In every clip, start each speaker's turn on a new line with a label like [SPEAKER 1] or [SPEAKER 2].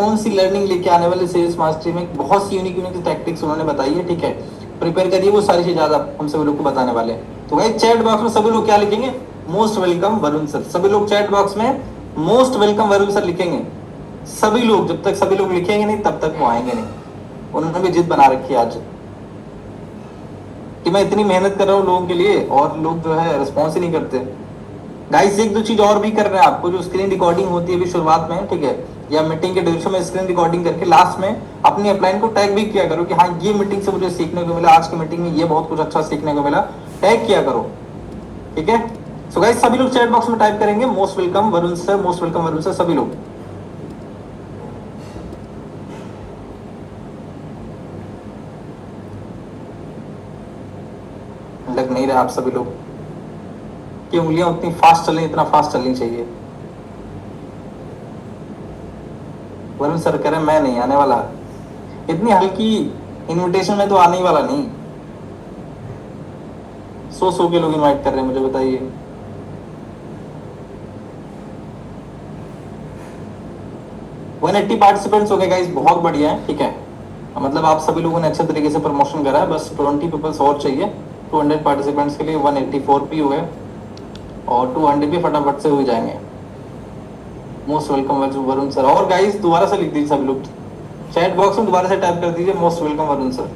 [SPEAKER 1] कौन सी लर्निंग लेके आने वाले सेल्स मास्टरी में बहुत सी यूनिक यूनिक टैक्टिक्स उन्होंने बताई है, ठीक है। प्रिपेयर करिए, वो सारी चीजें आप हम सभी लोग को बताने वाले हैं। तो भाई चैट बॉक्स में सभी लोग क्या लिखेंगे? Most welcome Varun sir. सभी लोग चैट बॉक्स में मोस्ट वेलकम वरुण सर लिखेंगे। सभी लोग, जब तक सभी लोग लिखेंगे नहीं तब तक वो आएंगे नहीं। उन्होंने भी जिद बना रखी है आज कि मैं इतनी मेहनत कर रहा हूँ लोगों के लिए और लोग जो है रिस्पॉन्स ही नहीं करते। गाइस एक दो चीज और भी कर रहे हैं आपको, जो स्क्रीन रिकॉर्डिंग होती है अभी शुरुआत में, ठीक है, या मीटिंग के ड्यूरेशन में स्क्रीन रिकॉर्डिंग करके लास्ट में अपनी अपलाइन को टैग भी किया करो कि हाँ ये मीटिंग से मुझे सीखने को मिला, आज की मीटिंग में ये बहुत कुछ अच्छा सीखने को मिला, टैग किया करो, ठीक है। सो गाइस सभी लोग चैट बॉक्स में टाइप करेंगे most welcome Varun sir, most welcome Varun sir, सभी लोग। लग नहीं रहा आप सभी लोग कि उंगलियां उतनी फास्ट चलें, इतना फास्ट चलनी चाहिए। वरुण सर कह रहे मैं नहीं आने वाला, इतनी हल्की इनविटेशन में तो आने ही वाला नहीं। सौ के लोग इनवाइट कर रहे हैं, मुझे बताइए। वन 180 पार्टिसिपेंट्स हो गए गाइस, बहुत बढ़िया है, ठीक है। मतलब आप सभी लोगों ने अच्छे तरीके से प्रमोशन करा है, बस 20 पीपल्स और चाहिए 200 पार्टिसिपेंट्स के लिए। 184 भी हुए और 200 भी फटाफट से हो जाएंगे। Most welcome Varun sir. और गाइस दोबारा से लिख दीजिए सभी लोग, चैट बॉक्स में दोबारा से टाइप कर दीजिए मोस्ट वेलकम वरुण सर।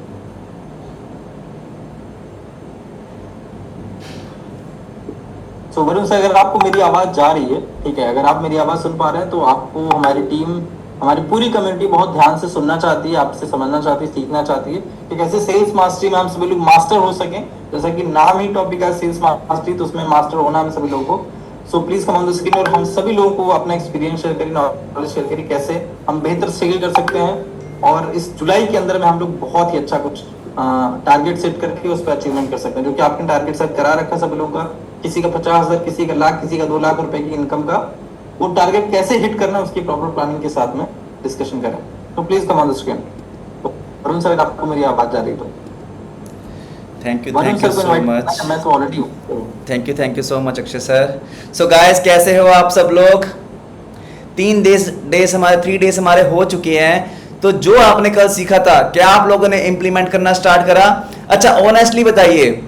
[SPEAKER 1] सो वरुण सर अगर आपको मेरी आवाज जा रही है, ठीक है, अगर आप मेरी आवाज सुन पा रहे हैं तो आपको हमारी टीम, हमारी पूरी कम्युनिटी बहुत ध्यान से सुनना चाहती है, आपसे समझना चाहती है, सीखना चाहती है कि कैसे सेल्स मास्टरी में हम सभी लोग मास्टर हो सके। जैसा कि नाम ही टॉपिक है सेल्स मास्टरी, तो उसमें मास्टर होना हम सभी लोगों को। So please come on the screen और हम सभी लोगों को अपना एक्सपीरियंस शेयर करें, नॉलेज शेयर करें, कैसे हम बेहतर सेल कर सकते हैं। और इस जुलाई के अंदर में हम लोग बहुत ही अच्छा कुछ टारगेट सेट करके उस पर अचीवमेंट कर सकते हैं, जो कि आपने टारगेट सेट करा रखा है सभी लोगों का। किसी का 50,000, किसी का लाख, किसी का 2 लाख रुपए की इनकम का, वो टारगेट कैसे हिट करना है उसकी प्रॉपर प्लानिंग के साथ में डिस्कशन करें। तो please come on the screen. Varun sir आपको मेरी आवाज जा रही तो
[SPEAKER 2] थैंक यू सो मच।
[SPEAKER 1] मैं तो ऑलरेडी हूँ।
[SPEAKER 2] Thank you so much Akshay sir. So guys कैसे हो आप सब लोग? 3 डेज हमारे हो चुके हैं। तो जो आपने कल सीखा था, क्या आप लोगों ने इंप्लीमेंट करना स्टार्ट करा? अच्छा ऑनेस्टली बताइए,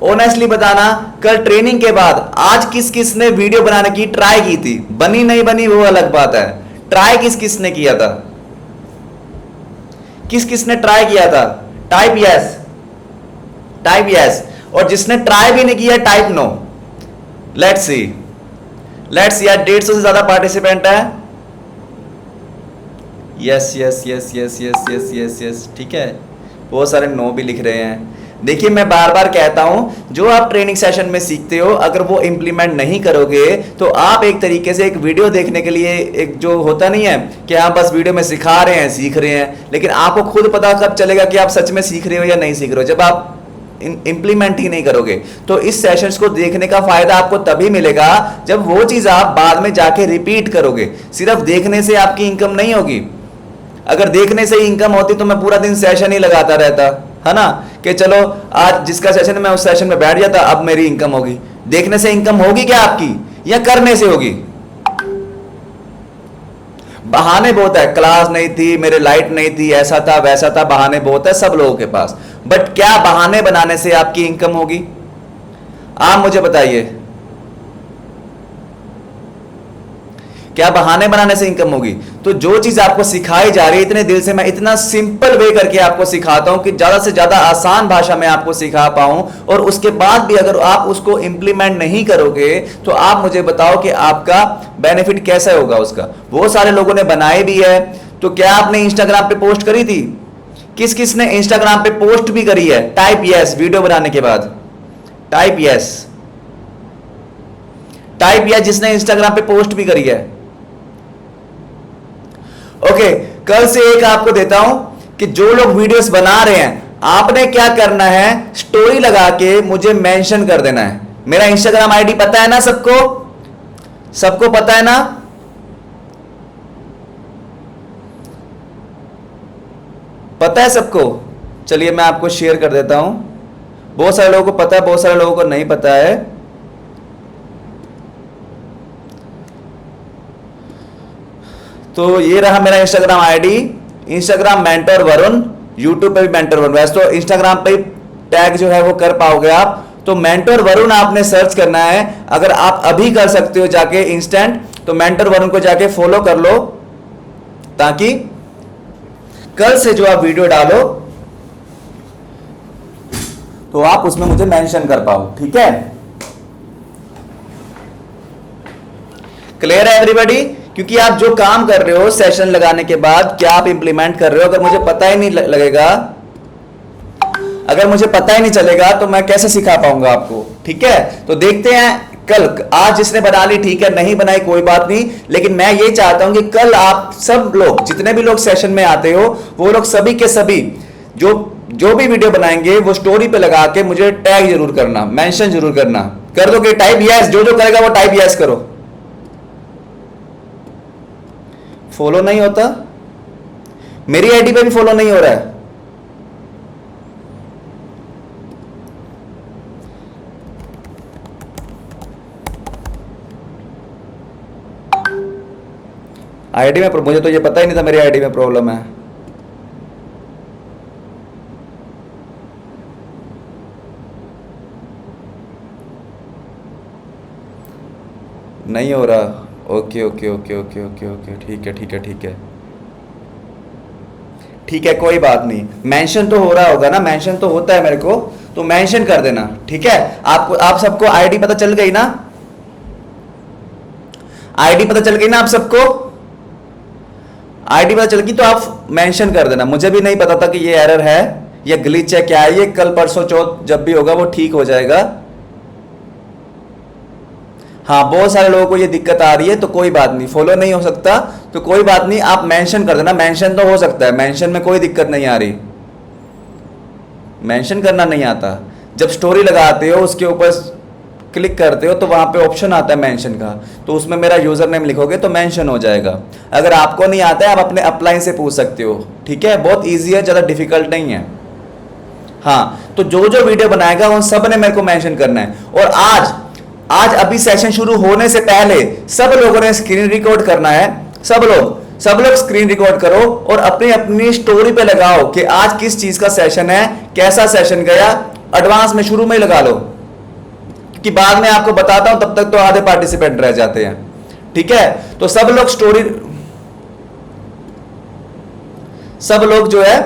[SPEAKER 2] ऑनेस्टली बताना, कल ट्रेनिंग के बाद आज किस किस ने वीडियो बनाने की ट्राई की थी? बनी नहीं बनी वो अलग बात है, ट्राई किस किस ने किया था? किस किस ने ट्राई किया था? Type yes, type yes. और जिसने ट्राई भी नहीं किया टाइप नो। लेट्स सी यार 150 से ज्यादा पार्टिसिपेंट है। Yes yes yes yes yes yes yes yes, ठीक है, बहुत सारे नो भी लिख रहे हैं। देखिए मैं बार बार कहता हूं, जो आप ट्रेनिंग सेशन में सीखते हो अगर वो इंप्लीमेंट नहीं करोगे तो आप एक तरीके से एक वीडियो देखने के लिए, एक जो होता नहीं है कि आप बस वीडियो में सिखा रहे हैं, सीख रहे हैं, लेकिन आपको खुद पता कब चलेगा कि आप सच में सीख रहे हो या नहीं सीख रहे हो? जब आप इंप्लीमेंट ही नहीं करोगे। तो इस सेशंस को देखने का फायदा आपको तभी मिलेगा जब वो चीज आप बाद में जाके रिपीट करोगे। सिर्फ देखने से आपकी इनकम नहीं होगी। अगर देखने से ही इनकम होती तो मैं पूरा दिन सेशन ही लगाता रहता, है ना, कि चलो आज जिसका सेशन है मैं उस सेशन में बैठ जाता, अब मेरी इनकम होगी। देखने से इनकम होगी क्या आपकी, या करने से होगी? बहाने बहुत है, क्लास नहीं थी, मेरे लाइट नहीं थी, ऐसा था वैसा था, बहाने बहुत है सब लोगों के पास। बट क्या बहाने बनाने से आपकी इनकम होगी? आप मुझे बताइए, क्या बहाने बनाने से इनकम होगी? तो जो चीज आपको सिखाई जा रही है इतने दिल से, मैं इतना सिंपल वे करके आपको सिखाता हूं कि ज्यादा से ज्यादा आसान भाषा में आपको सिखा पाऊं, और उसके बाद भी अगर आप उसको इंप्लीमेंट नहीं करोगे तो आप मुझे बताओ कि आपका बेनिफिट कैसा होगा उसका। बहुत सारे लोगों ने बनाए भी है। तो क्या आपने इंस्टाग्राम पे पोस्ट करी थी? किस किस ने इंस्टाग्राम पे पोस्ट भी करी है? टाइप यस वीडियो बनाने के बाद, टाइप यस, टाइप यस जिसने इंस्टाग्राम पे पोस्ट भी करी है। ओके, कल से एक आपको देता हूं कि जो लोग वीडियोस बना रहे हैं, आपने क्या करना है, स्टोरी लगा के मुझे मेंशन कर देना है। मेरा इंस्टाग्राम आईडी पता है ना सबको? सबको पता है ना? पता है सबको? चलिए मैं आपको शेयर कर देता हूं। बहुत सारे लोगों को पता है, बहुत सारे लोगों को नहीं पता है। तो ये रहा मेरा Instagram ID, Instagram mentor Varun, YouTube पे भी मेंटर वरुण। वैसे तो इंस्टाग्राम पे टैग जो है वो कर पाओगे आप, तो मेंटर वरुण आपने सर्च करना है। अगर आप अभी कर सकते हो जाके इंस्टेंट, तो मेंटर वरुण को जाके फॉलो कर लो, ताकि कल से जो आप वीडियो डालो तो आप उसमें मुझे मेंशन कर पाओ, ठीक है। क्लियर है एवरीबॉडी? क्योंकि आप जो काम कर रहे हो सेशन लगाने के बाद, क्या आप इंप्लीमेंट कर रहे हो, अगर मुझे पता ही नहीं लगेगा, अगर मुझे पता ही नहीं चलेगा, तो मैं कैसे सिखा पाऊंगा आपको, ठीक है। तो देखते हैं कल, आज जिसने बना ली ठीक है, नहीं बनाई कोई बात नहीं, लेकिन मैं ये चाहता हूं कि कल आप सब लोग, जितने भी लोग सेशन में आते हो, वो लोग सभी के सभी जो भी वीडियो बनाएंगे वो स्टोरी पे लगा के मुझे टैग जरूर करना, मेंशन जरूर करना। कर दोगे टाइप यस? जो जो करेगा वो टाइप यस करो। फॉलो नहीं होता, मेरी आईडी पे भी फॉलो नहीं हो रहा है। आईडी में मुझे तो ये पता ही नहीं था मेरी आईडी में प्रॉब्लम है। नहीं हो रहा। Okay okay okay okay okay okay, ठीक है ठीक है ठीक है ठीक है, कोई बात नहीं। मेंशन तो हो रहा होगा ना, मेंशन तो होता है मेरे को, तो मेंशन कर देना, ठीक है। आपको, आप सबको आईडी पता चल गई ना? आईडी पता चल गई ना आप सबको? आईडी पता चल गई तो आप मेंशन कर देना। मुझे भी नहीं पता था कि ये एरर है या ग्लिच है, क्या है ये, कल परसों चौथ जब भी होगा वो ठीक हो जाएगा। हाँ, बहुत सारे लोगों को ये दिक्कत आ रही है, तो कोई बात नहीं, फॉलो नहीं हो सकता तो कोई बात नहीं, आप मेंशन कर देना। मेंशन तो हो सकता है, मेंशन में कोई दिक्कत नहीं आ रही, मेंशन करना नहीं आता। जब स्टोरी लगाते हो उसके ऊपर क्लिक करते हो तो वहां पे ऑप्शन आता है मेंशन का, तो उसमें मेरा यूजर नेम लिखोगे तो मेंशन हो जाएगा। अगर आपको नहीं आता है आप अपने अपलाइन से पूछ सकते हो, ठीक है, बहुत ईजी है, ज़्यादा डिफिकल्ट नहीं है। हाँ, तो जो जो वीडियो बनाएगा उन सब ने मेरे को मेंशन करना है। और आज अभी सेशन शुरू होने से पहले सब लोगों ने स्क्रीन रिकॉर्ड करना है। सब लोग स्क्रीन रिकॉर्ड करो और अपनी अपनी स्टोरी पे लगाओ कि आज किस चीज का सेशन है, कैसा सेशन गया। एडवांस में शुरू में ही लगा लो, कि बाद में आपको बताता हूं, तब तक तो आधे पार्टिसिपेंट रह जाते हैं, ठीक है। तो सब लोग जो है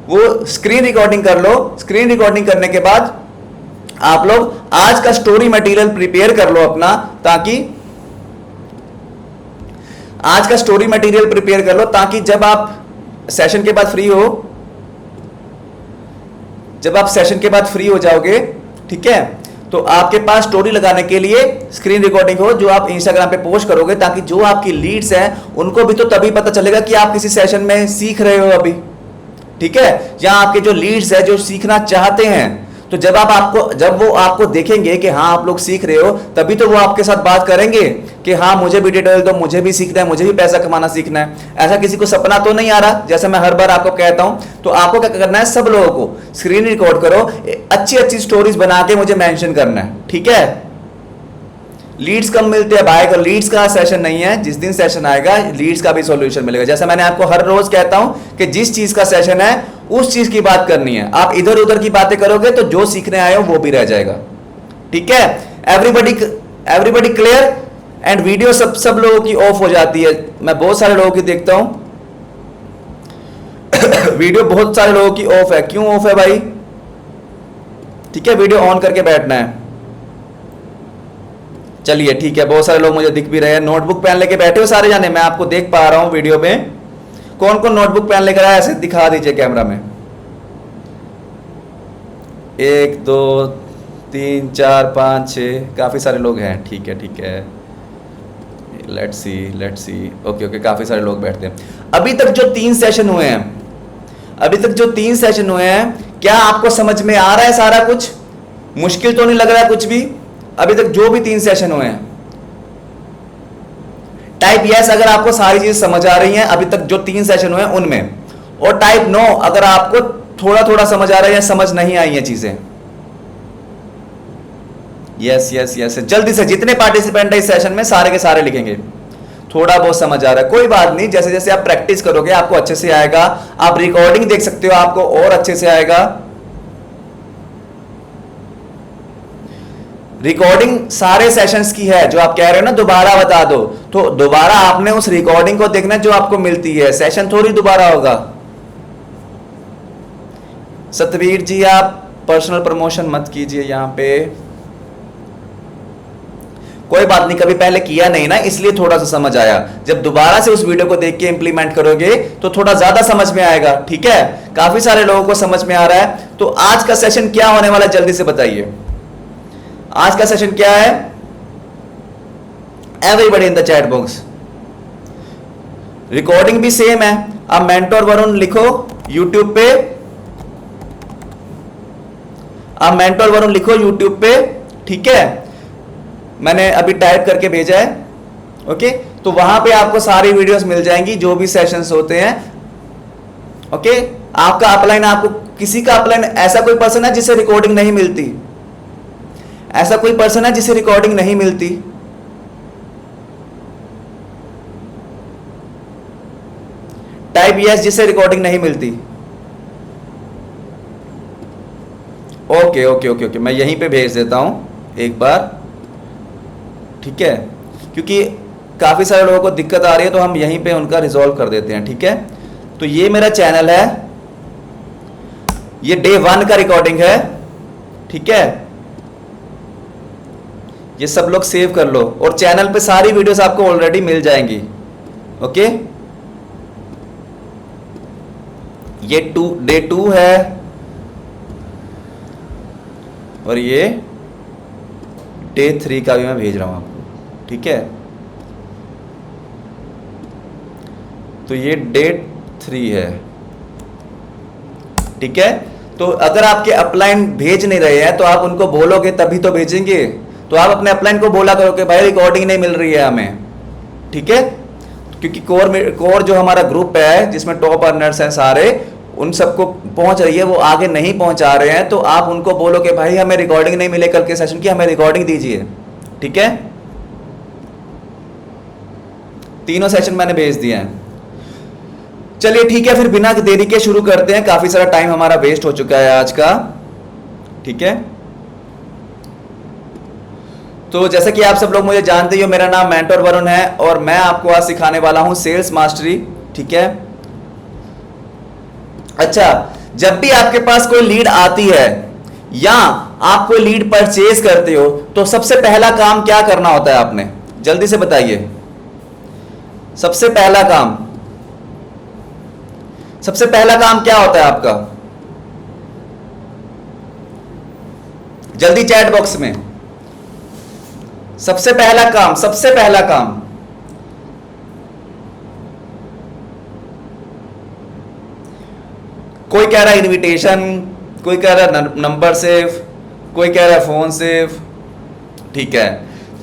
[SPEAKER 2] वो स्क्रीन रिकॉर्डिंग कर लो। स्क्रीन रिकॉर्डिंग करने के बाद आप लोग आज का स्टोरी मटेरियल प्रिपेयर कर लो अपना, ताकि आज का स्टोरी मटेरियल प्रिपेयर कर लो, ताकि जब आप सेशन के बाद फ्री हो जाओगे, ठीक है, तो आपके पास स्टोरी लगाने के लिए स्क्रीन रिकॉर्डिंग हो, जो आप इंस्टाग्राम पे पोस्ट करोगे, ताकि जो आपकी लीड्स हैं उनको भी तो तभी पता चलेगा कि आप किसी सेशन में सीख रहे हो अभी, ठीक है। या आपके जो लीड्स है जो सीखना चाहते हैं, तो जब वो आपको देखेंगे कि हाँ आप लोग सीख रहे हो, तभी तो वो आपके साथ बात करेंगे कि हाँ मुझे भी डिटेल दो, मुझे भी सीखना है, मुझे भी पैसा कमाना सीखना है। ऐसा किसी को सपना तो नहीं आ रहा, जैसा मैं हर बार आपको कहता हूं। तो आपको क्या करना है, सब लोगों को स्क्रीन रिकॉर्ड करो, अच्छी अच्छी स्टोरीज बना के मुझे मेंशन करना है, ठीक है। लीड्स कम मिलते हैं भाई, अगर लीड्स का सेशन नहीं है, जिस दिन सेशन आएगा लीड्स का भी सॉल्यूशन मिलेगा। जैसा मैंने आपको हर रोज कहता हूं कि जिस चीज का सेशन है उस चीज की बात करनी है। आप इधर उधर की बातें करोगे तो जो सीखने आए हो वो भी रह जाएगा, ठीक है। Everybody clear? एंड वीडियो सब लोगों की ऑफ हो जाती है, मैं बहुत सारे लोगों की देखता हूं वीडियो बहुत सारे लोगों की ऑफ है। क्यों ऑफ है भाई? ठीक है, वीडियो ऑन करके बैठना है। चलिए ठीक है, बहुत सारे लोग मुझे दिख भी रहे हैं। नोटबुक पेन लेके बैठे हो सारे जाने, मैं आपको देख पा रहा हूं वीडियो में। कौन कौन नोटबुक पेन लेकर आया, ऐसे दिखा दीजिए कैमरा में। 1 2 3 4 5 6, काफी सारे लोग हैं, ठीक है। लेट्स सी ओके, काफी सारे लोग बैठते हैं। अभी तक जो 3 सेशन हुए हैं, क्या आपको समझ में आ रहा है सारा कुछ? मुश्किल तो नहीं लग रहा है कुछ भी? अभी तक जो भी 3 सेशन हुए हैं, टाइप यस अगर आपको सारी चीज समझ आ रही हैं अभी तक जो 3 सेशन हुए हैं उनमें, और टाइप नो अगर आपको थोड़ा थोड़ा समझ आ रहा है या समझ नहीं आई है चीजें। यस, जल्दी से जितने पार्टिसिपेंट है इस सेशन में सारे के सारे लिखेंगे। थोड़ा बहुत समझ आ रहा है, कोई बात नहीं, जैसे जैसे आप प्रैक्टिस करोगे आपको अच्छे से आएगा। आप रिकॉर्डिंग देख सकते हो, आपको और अच्छे से आएगा। रिकॉर्डिंग सारे सेशंस की है, जो आप कह रहे हो ना दोबारा बता दो, तो दोबारा आपने उस रिकॉर्डिंग को देखना जो आपको मिलती है, सेशन थोड़ी दोबारा होगा। सतवीर जी आप पर्सनल प्रमोशन मत कीजिए यहां पे, कोई बात नहीं, कभी पहले किया नहीं ना इसलिए थोड़ा सा समझ आया। जब दोबारा से उस वीडियो को देख के इंप्लीमेंट करोगे तो थोड़ा ज्यादा समझ में आएगा, ठीक है। काफी सारे लोगों को समझ में आ रहा है। तो आज का सेशन क्या होने वाला है जल्दी से बताइए, आज का सेशन क्या है? Everybody in the chat box. Recording भी सेम है, आप मेंटोर वरुण लिखो यूट्यूब पे, आप मेंटोर वरुण लिखो यूट्यूब पे, ठीक है, मैंने अभी टाइप करके भेजा है, ओके। तो वहां पे आपको सारी वीडियोस मिल जाएंगी जो भी सेशंस होते हैं, ओके। आपका अपलाइन, आपको किसी का अपलाइन, ऐसा कोई पर्सन है जिसे रिकॉर्डिंग नहीं मिलती? ऐसा कोई पर्सन है जिसे रिकॉर्डिंग नहीं मिलती? टाइप यस जिसे रिकॉर्डिंग नहीं मिलती। ओके ओके ओके ओके, मैं यहीं पे भेज देता हूं एक बार, ठीक है, क्योंकि काफी सारे लोगों को दिक्कत आ रही है तो हम यहीं पे उनका रिजॉल्व कर देते हैं, ठीक है। तो ये मेरा चैनल है, ये डे 1 का रिकॉर्डिंग है, ठीक है। ये सब लोग सेव कर लो और चैनल पे सारी वीडियोस आपको ऑलरेडी मिल जाएंगी, ओके। ये डे 2 है और ये डे 3 का भी मैं भेज रहा हूं आपको, ठीक है। तो ये डे 3 है, ठीक है। तो अगर आपके अपलाइन भेज नहीं रहे हैं तो आप उनको बोलोगे तभी तो भेजेंगे। तो आप अपने अपलाइन को बोला करो कि भाई रिकॉर्डिंग नहीं मिल रही है हमें, ठीक है। क्योंकि कोर जो हमारा ग्रुप है जिसमें टॉप अर्नर्स हैं सारे, उन सबको पहुंच रही है, वो आगे नहीं पहुंचा रहे हैं, तो आप उनको बोलो कि भाई हमें रिकॉर्डिंग नहीं मिले कल के सेशन की, हमें रिकॉर्डिंग दीजिए, ठीक है। तीनों सेशन मैंने भेज दिए हैं। चलिए ठीक है, फिर बिना देरी के शुरू करते हैं, काफी सारा टाइम हमारा वेस्ट हो चुका है आज का, ठीक है। तो जैसा कि आप सब लोग मुझे जानते हो, मेरा नाम मेंटोर वरुण है और मैं आपको आज सिखाने वाला हूं सेल्स मास्टरी, ठीक है। अच्छा, जब भी आपके पास कोई लीड आती है या आप कोई लीड परचेज करते हो तो सबसे पहला काम क्या करना होता है आपने, जल्दी से बताइए। सबसे पहला काम क्या होता है आपका? जल्दी चैट बॉक्स में, सबसे पहला काम कोई कह रहा है इनविटेशन, कोई कह रहा है नंबर सेव, कोई कह रहा है फोन सेव, ठीक है।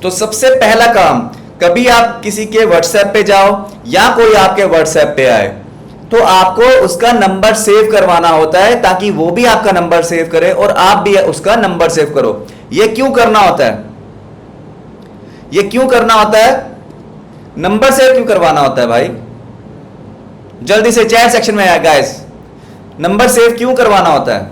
[SPEAKER 2] तो सबसे पहला काम, कभी आप किसी के व्हाट्सएप पे जाओ या कोई आपके व्हाट्सएप पे आए तो आपको उसका नंबर सेव करवाना होता है ताकि वो भी आपका नंबर सेव करे और आप भी उसका नंबर सेव करो। ये क्यों करना होता है? नंबर सेव क्यों करवाना होता है भाई? जल्दी से चैट सेक्शन में आया गाइस, नंबर सेव क्यों करवाना होता है?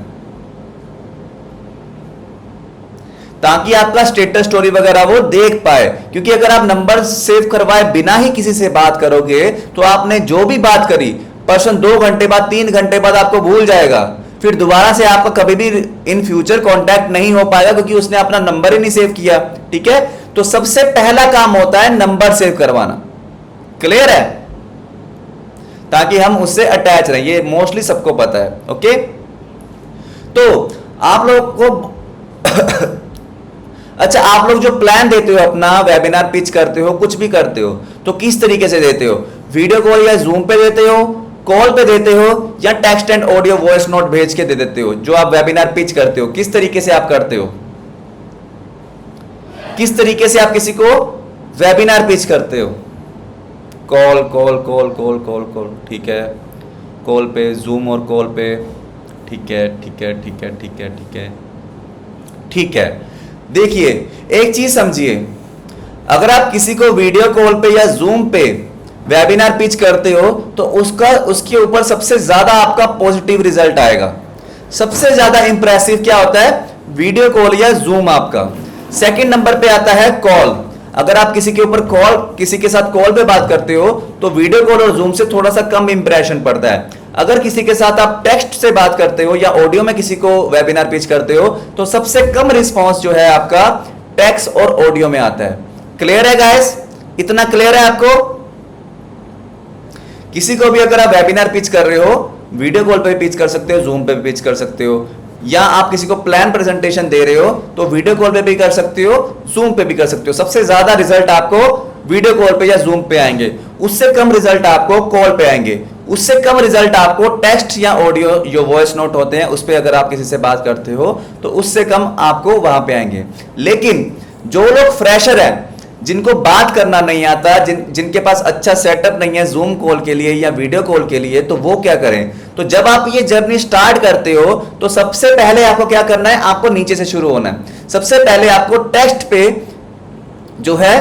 [SPEAKER 2] ताकि आपका स्टेटस स्टोरी वगैरह वो देख पाए। क्योंकि अगर आप नंबर सेव करवाए बिना ही किसी से बात करोगे तो आपने जो भी बात करी पर्सन 2 घंटे बाद 3 घंटे बाद आपको भूल जाएगा, फिर दोबारा से आपका कभी भी इन फ्यूचर कांटेक्ट नहीं हो पाएगा क्योंकि उसने अपना नंबर ही नहीं सेव किया, ठीक है। तो सबसे पहला काम होता है नंबर सेव करवाना, क्लियर है, ताकि हम उससे अटैच रहें, ये मोस्टली सबको पता है, ओके। तो आप लोग को अच्छा, आप लोग जो प्लान देते हो अपना, वेबिनार पिच करते हो, कुछ भी करते हो, तो किस तरीके से देते हो? वीडियो कॉल या जूम पे देते हो, कॉल पे देते हो, या text and audio voice note भेज के दे देते हो? जो आप वेबिनार पिच करते हो किस तरीके से आप करते हो? किस तरीके से आप किसी को वेबिनार पिच करते हो? Call call call call call call, ठीक है, कॉल पे, जूम और कॉल पे, ठीक है ठीक है ठीक है ठीक है ठीक है ठीक है। देखिए एक चीज समझिए, अगर आप किसी को वीडियो कॉल पे या जूम पे वेबिनार पिच करते हो तो उसके ऊपर सबसे ज्यादा आपका पॉजिटिव रिजल्ट आएगा। सबसे ज्यादा इंप्रेसिव क्या होता है? वीडियो कॉल या जूम आपका। सेकंड नंबर पे आता है कॉल। अगर आप किसी के साथ कॉल पे बात करते हो तो वीडियो कॉल और जूम से थोड़ा सा कम इंप्रेशन पड़ता है। अगर किसी के साथ आप टेक्स्ट से बात करते हो या ऑडियो में किसी को वेबिनार पिच करते हो तो सबसे कम रिस्पांस जो है आपका टेक्स्ट और ऑडियो में आता है। क्लियर है गाइस? इतना क्लियर है आपको? किसी को भी अगर आप वेबिनार पिच कर रहे हो, वीडियो कॉल पे पिच कर सकते हो, जूम पे भी पिच कर सकते हो, या आप किसी को प्लान प्रेजेंटेशन दे रहे हो तो वीडियो कॉल पे भी कर सकते हो, जूम पे भी कर सकते हो। सबसे ज्यादा रिजल्ट आपको वीडियो कॉल पे या जूम पे आएंगे, उससे कम रिजल्ट आपको कॉल पे आएंगे, उससे कम रिजल्ट आपको टेक्स्ट या ऑडियो जो वॉइस नोट होते हैं उस पे अगर आप किसी से बात करते हो तो उससे कम आपको वहां पे आएंगे। लेकिन जो लोग फ्रेशर हैं, जिनको बात करना नहीं आता, जिनके पास अच्छा सेटअप नहीं है जूम कॉल के लिए या वीडियो कॉल के लिए, तो वो क्या करें? तो जब आप ये जर्नी स्टार्ट करते हो तो सबसे पहले आपको क्या करना है? आपको नीचे से शुरू होना है। सबसे पहले आपको टेक्स्ट पे जो है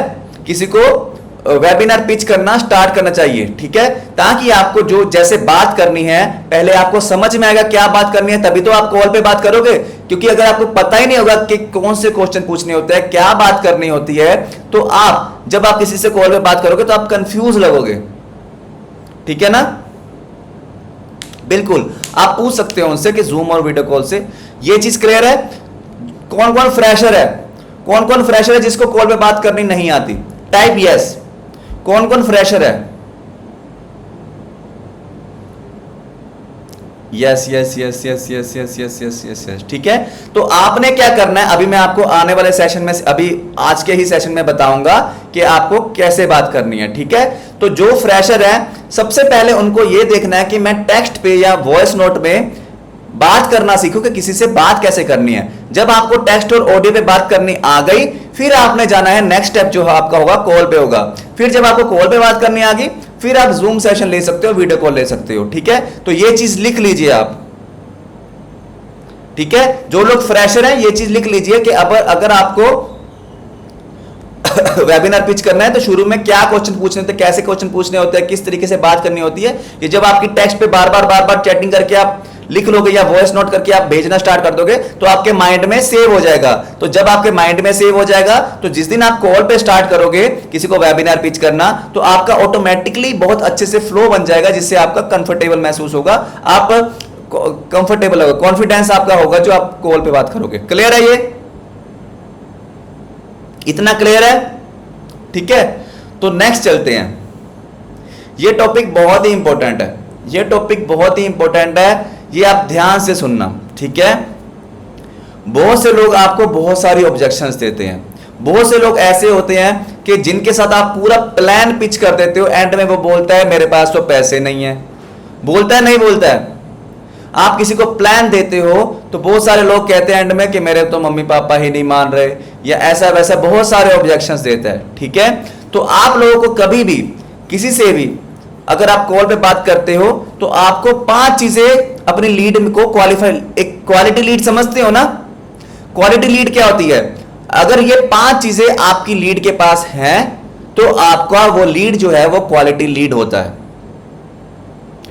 [SPEAKER 2] किसी को वेबिनार पिच करना स्टार्ट करना चाहिए, ठीक है? ताकि आपको जो जैसे बात करनी है पहले आपको समझ में आएगा क्या बात करनी है, तभी तो आप कॉल पे बात करोगे। क्योंकि अगर आपको पता ही नहीं होगा कि कौन से क्वेश्चन पूछने होते हैं, क्या बात करनी होती है, तो जब आप किसी से कॉल पे बात करोगे तो आप कंफ्यूज लगोगे, ठीक है ना? बिल्कुल आप पूछ सकते हो उनसे कि जूम और वीडियो कॉल से। ये चीज क्लियर है? कौन कौन फ्रेशर है? कौन कौन फ्रेशर है जिसको कॉल पे बात करनी नहीं आती? Type yes. कौन कौन फ्रेशर है? Yes yes yes yes yes yes yes yes yes yes, ठीक है। तो आपने क्या करना है, अभी मैं आपको आने वाले सेशन में, अभी आज के ही सेशन में बताऊंगा कि आपको कैसे बात करनी है, ठीक है। तो जो फ्रेशर है सबसे पहले उनको यह देखना है कि मैं टेक्स्ट पे या वॉइस नोट में बात करना सीखूं कि किसी से बात कैसे करनी है। जब आपको टेक्स्ट और ऑडियो पे बात करनी आ गई, फिर आपने जाना है नेक्स्ट स्टेप जो आपका होगा कॉल पे होगा। फिर जब आपको कॉल पे बात करनी आ गई, फिर आप जूम सेशन ले सकते हो, वीडियो कॉल ले सकते हो, ठीक है। तो ये चीज लिख लीजिए आप, ठीक है। जो लोग फ्रेशर हैं ये चीज लिख लीजिए कि अब अगर आपको वेबिनार पिच करना है तो शुरू में क्या क्वेश्चन पूछने होते हैं, कैसे क्वेश्चन पूछने होते हैं, किस तरीके से बात करनी होती है। ये जब आपकी टेक्स्ट पे बार बार चैटिंग करके आप लिख लोगे या वॉइस नोट करके आप भेजना स्टार्ट कर दोगे तो आपके माइंड में सेव हो जाएगा। तो जब आपके माइंड में सेव हो जाएगा तो जिस दिन आप कॉल पे स्टार्ट करोगे किसी को वेबिनार पिच करना, तो आपका ऑटोमेटिकली बहुत अच्छे से फ्लो बन जाएगा, जिससे आपका कंफर्टेबल महसूस होगा, आप कंफर्टेबल होगा, कॉन्फिडेंस आपका होगा जो आप कॉल पे बात करोगे। क्लियर है? ये इतना क्लियर है? ठीक है। तो नेक्स्ट चलते हैं। ये टॉपिक बहुत ही इंपॉर्टेंट है, ये टॉपिक बहुत ही इंपॉर्टेंट है, ये आप ध्यान से सुनना, ठीक है। बहुत से लोग आपको बहुत सारी ऑब्जेक्शंस देते हैं। बहुत से लोग ऐसे होते हैं कि जिनके साथ आप पूरा प्लान पिच कर देते हो, एंड में वो बोलता है मेरे पास तो पैसे नहीं है। बोलता है नहीं बोलता है? आप किसी को प्लान देते हो तो बहुत सारे लोग कहते हैं एंड में कि मेरे तो मम्मी पापा ही नहीं मान रहे, या ऐसा वैसा बहुत सारे ऑब्जेक्शंस देता है, ठीक है। तो आप लोगों को कभी भी किसी से भी अगर आप कॉल पे बात करते हो तो आपको 5 चीजें अपनी लीड को क्वालिफाई, एक क्वालिटी लीड समझते हो ना? क्वालिटी लीड क्या होती है? अगर ये 5 चीजें आपकी लीड के पास हैं तो आपका वो लीड जो है वो क्वालिटी लीड होता है,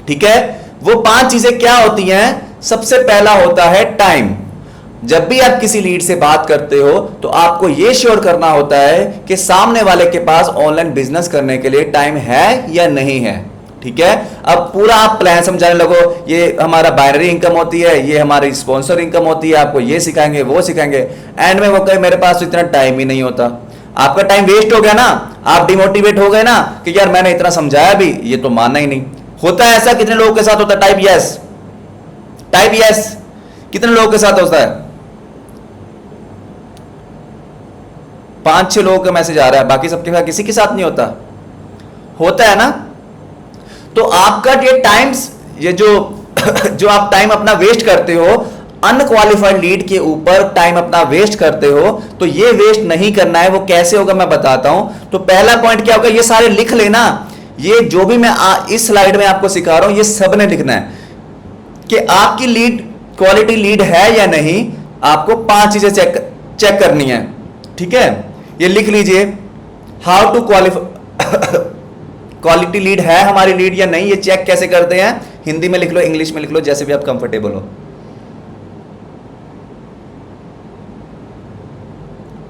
[SPEAKER 2] ठीक है। वो 5 चीजें क्या होती हैं? सबसे पहला होता है टाइम। जब भी आप किसी लीड से बात करते हो तो आपको यह श्योर करना होता है कि सामने वाले के पास ऑनलाइन बिजनेस करने के लिए टाइम है या नहीं है, ठीक है। अब पूरा आप प्लान समझाने लगो, ये हमारा बाइनरी इनकम होती है, ये हमारी स्पॉन्सर इनकम होती है, आपको ये सिखाएंगे वो सिखाएंगे, एंड में वो कहे मेरे पास तो इतना टाइम ही नहीं होता। आपका टाइम वेस्ट हो गया ना, आप डिमोटिवेट हो गए ना कि यार मैंने इतना समझाया भी ये तो मानना ही नहीं। होता है ऐसा? कितने लोगों के साथ होता है? Type yes, type yes. कितने लोगों के साथ होता है? 5-6 लोगों का मैसेज आ रहा है, बाकी सबके साथ किसी के साथ नहीं होता। होता है ना? तो आपका ये टाइम्स, ये जो आप टाइम अपना वेस्ट करते हो अनक्वालिफाइड लीड के ऊपर, टाइम अपना वेस्ट करते हो, तो ये वेस्ट नहीं करना है। वो कैसे होगा मैं बताता हूं। तो पहला पॉइंट क्या होगा, ये सारे लिख लेना। ये जो भी मैं इस स्लाइड में आपको सिखा रहा हूं ये सब ने लिखना है कि आपकी लीड क्वालिटी लीड है या नहीं। आपको 5 चीजें चेक करनी है, ठीक है। ये लिख लीजिए। How to qualify quality lead है हमारी लीड या नहीं, ये चेक कैसे करते हैं? हिंदी में लिख लो, इंग्लिश में लिख लो, जैसे भी आप कंफर्टेबल हो।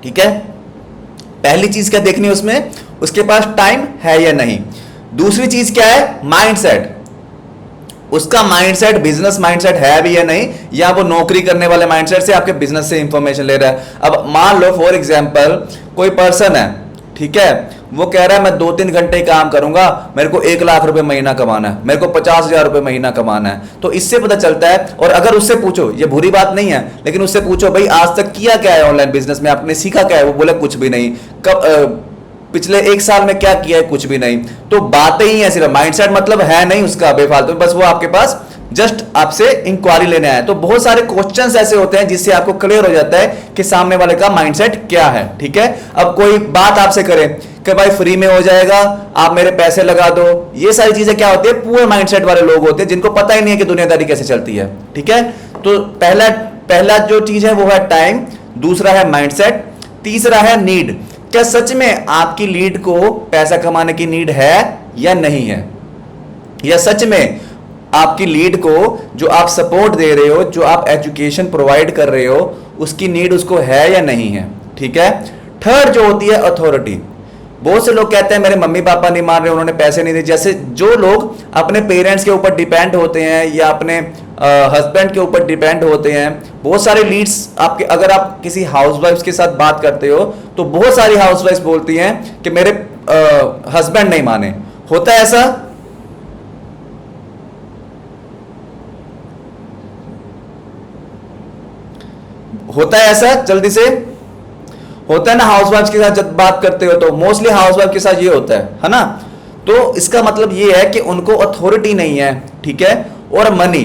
[SPEAKER 2] ठीक है, पहली चीज क्या देखनी है उसमें, उसके पास टाइम है या नहीं। दूसरी चीज क्या है, माइंडसेट, उसका माइंडसेट बिजनेस माइंडसेट है भी या नहीं, या वो नौकरी करने वाले माइंडसेट से आपके बिजनेस से इंफॉर्मेशन ले रहा है। अब मान लो फॉर एग्जांपल कोई पर्सन है, ठीक है, वो कह रहा है मैं 2-3 घंटे काम करूंगा, मेरे को 1 लाख रुपए महीना कमाना है, मेरे को 50,000 रुपए महीना कमाना है। तो इससे पता चलता है, और अगर उससे पूछो, ये बुरी बात नहीं है, लेकिन उससे पूछो भाई आज तक किया क्या है ऑनलाइन बिजनेस में, आपने सीखा क्या है, वो बोले कुछ भी नहीं। कब पिछले 1 साल में क्या किया है, कुछ भी नहीं। तो बातें ही है, सिर्फ माइंडसेट मतलब है नहीं उसका बेफालतू, बस वो आपके पास जस्ट आपसे इंक्वायरी लेने आया। तो बहुत सारे क्वेश्चंस ऐसे होते हैं जिससे आपको क्लियर हो जाता है कि सामने वाले का माइंडसेट क्या है। ठीक है, अब कोई बात आपसे करे कि भाई फ्री में हो जाएगा, आप मेरे पैसे लगा दो, ये सारी चीजें क्या होती है, पुअर माइंडसेट वाले लोग होते हैं जिनको पता ही नहीं है कि दुनियादारी कैसे चलती है। ठीक है, तो पहला जो चीज है वो है टाइम, दूसरा है माइंडसेट, तीसरा है नीड। क्या सच में आपकी लीड को पैसा कमाने की नीड है या नहीं है, या सच में आपकी लीड को जो आप सपोर्ट दे रहे हो, जो आप एजुकेशन प्रोवाइड कर रहे हो, उसकी नीड उसको है या नहीं है। ठीक है, थर्ड जो होती है अथॉरिटी। बहुत से लोग कहते हैं मेरे मम्मी पापा नहीं मान रहे, उन्होंने पैसे नहीं दिए। जैसे जो लोग अपने पेरेंट्स के ऊपर डिपेंड होते हैं या अपने हस्बैंड के ऊपर डिपेंड होते हैं, बहुत सारे लीड्स आपके, अगर आप किसी हाउसवाइफ के साथ बात करते हो तो बहुत सारी हाउसवाइफ बोलती हैं कि मेरे हस्बैंड नहीं माने। होता है ऐसा? होता है ऐसा? जल्दी से होता है ना, हाउसवाइफ के साथ जब बात करते हो तो मोस्टली हाउसवाइफ के साथ ये होता है ना। तो इसका मतलब ये है कि उनको अथॉरिटी नहीं है। ठीक है, और मनी,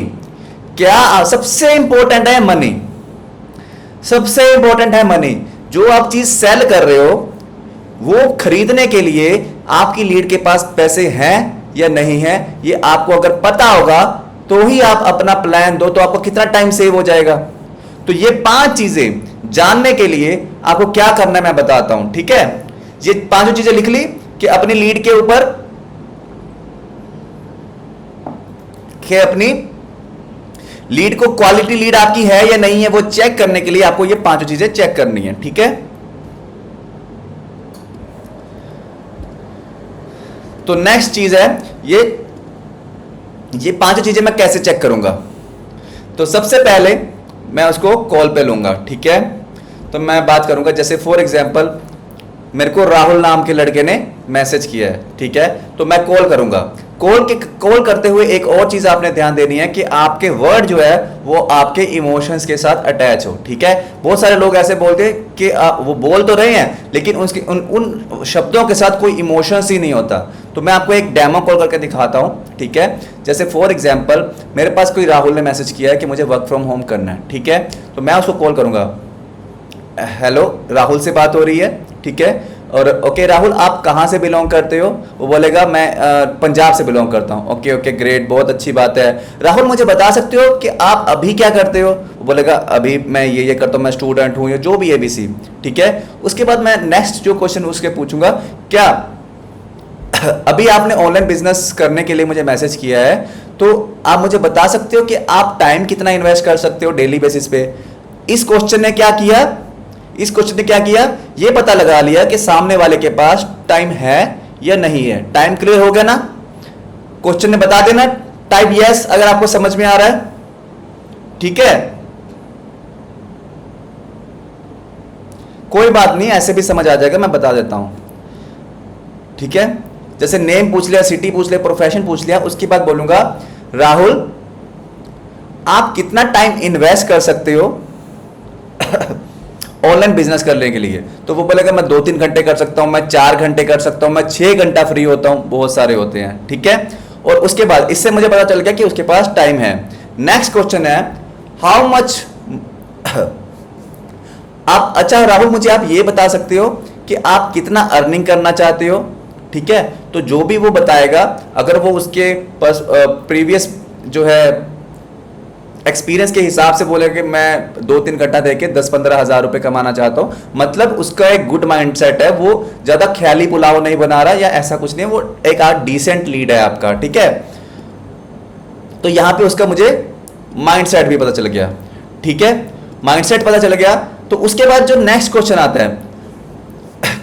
[SPEAKER 2] क्या सबसे इंपॉर्टेंट है मनी, सबसे इंपॉर्टेंट है मनी। जो आप चीज सेल कर रहे हो वो खरीदने के लिए आपकी लीड के पास पैसे हैं या नहीं है, ये आपको अगर पता होगा तो ही आप अपना प्लान दो, तो आपको कितना टाइम सेव हो जाएगा। तो ये 5 चीजें जानने के लिए आपको क्या करना है मैं बताता हूं। ठीक है, ये 5 चीजें लिख ली कि अपनी लीड के ऊपर, कि अपनी लीड को, क्वालिटी लीड आपकी है या नहीं है, वो चेक करने के लिए आपको ये 5 चीजें चेक करनी है। ठीक है, तो नेक्स्ट चीज है ये 5 चीजें मैं कैसे चेक करूंगा। तो सबसे पहले मैं उसको कॉल पे लूंगा। ठीक है, तो मैं बात करूंगा, जैसे फॉर एग्जांपल मेरे को राहुल नाम के लड़के ने मैसेज किया है। ठीक है, तो मैं कॉल करूंगा। कॉल करते हुए एक और चीज आपने ध्यान देनी है कि आपके वर्ड जो है वो आपके इमोशंस के साथ अटैच हो। ठीक है, बहुत सारे लोग ऐसे बोलते हैं कि वो बोल तो रहे हैं लेकिन उसके उन शब्दों के साथ कोई इमोशंस ही नहीं होता। तो मैं आपको एक डेमो कॉल करके दिखाता हूं। ठीक है, जैसे फॉर एग्जांपल मेरे पास कोई राहुल ने मैसेज किया है कि मुझे वर्क फ्रॉम होम करना है। ठीक है, तो मैं उसको कॉल करूंगा। हेलो, राहुल से बात हो रही है? ठीक है, और ओके राहुल, आप कहाँ से बिलोंग करते हो? वो बोलेगा मैं पंजाब से बिलोंग करता हूँ। ओके ओके ग्रेट, बहुत अच्छी बात है। राहुल मुझे बता सकते हो कि आप अभी क्या करते हो? वो बोलेगा अभी मैं ये करता हूँ, मैं स्टूडेंट हूँ, या जो भी ABC। ठीक है, उसके बाद मैं नेक्स्ट जो क्वेश्चन उसके पूछूंगा, क्या अभी आपने ऑनलाइन बिजनेस करने के लिए मुझे मैसेज किया है, तो आप मुझे बता सकते हो कि आप टाइम कितना इन्वेस्ट कर सकते हो डेली बेसिस पे? इस क्वेश्चन ने क्या किया, इस क्वेश्चन ने क्या किया, ये पता लगा लिया कि सामने वाले के पास टाइम है या नहीं है। टाइम क्लियर हो गया ना? क्वेश्चन ने बता देना, टाइप यस अगर आपको समझ में आ रहा है। ठीक है, कोई बात नहीं, ऐसे भी समझ आ जाएगा, मैं बता देता हूं। ठीक है, जैसे नेम पूछ लिया, सिटी पूछ लिया, प्रोफेशन पूछ लिया, उसके बाद बोलूंगा राहुल आप कितना टाइम इन्वेस्ट कर सकते हो ऑनलाइन बिजनेस करने के लिए? तो वो बोलेगा मैं 2-3 घंटे कर सकता हूं, मैं 4 घंटे कर सकता हूं, मैं 6 घंटा फ्री होता हूं, बहुत सारे होते हैं। ठीक है, और उसके बाद इससे मुझे पता चल गया कि उसके पास टाइम है। नेक्स्ट क्वेश्चन है हाउ मच आप, अच्छा राहुल मुझे आप ये बता सकते हो कि आप कितना अर्निंग करना चाहते हो? ठीक है, तो जो भी वो बताएगा, अगर वो उसके पास प्रीवियस जो है एक्सपीरियंस के हिसाब से बोले कि मैं 2-3 घंटा देके 10-15 हज़ार रुपए कमाना चाहता हूँ, मतलब उसका एक गुड माइंडसेट है, वो ज़्यादा ख्याली पुलाव नहीं बना रहा या ऐसा कुछ नहीं, वो एक डिसेंट लीड है आपका, ठीक है। तो यहाँ पे उसका मुझे माइंडसेट भी पता चल गया, ठीक है, माइंडसेट पता चल गया। तो उसके बाद जो नेक्स्ट क्वेश्चन आता है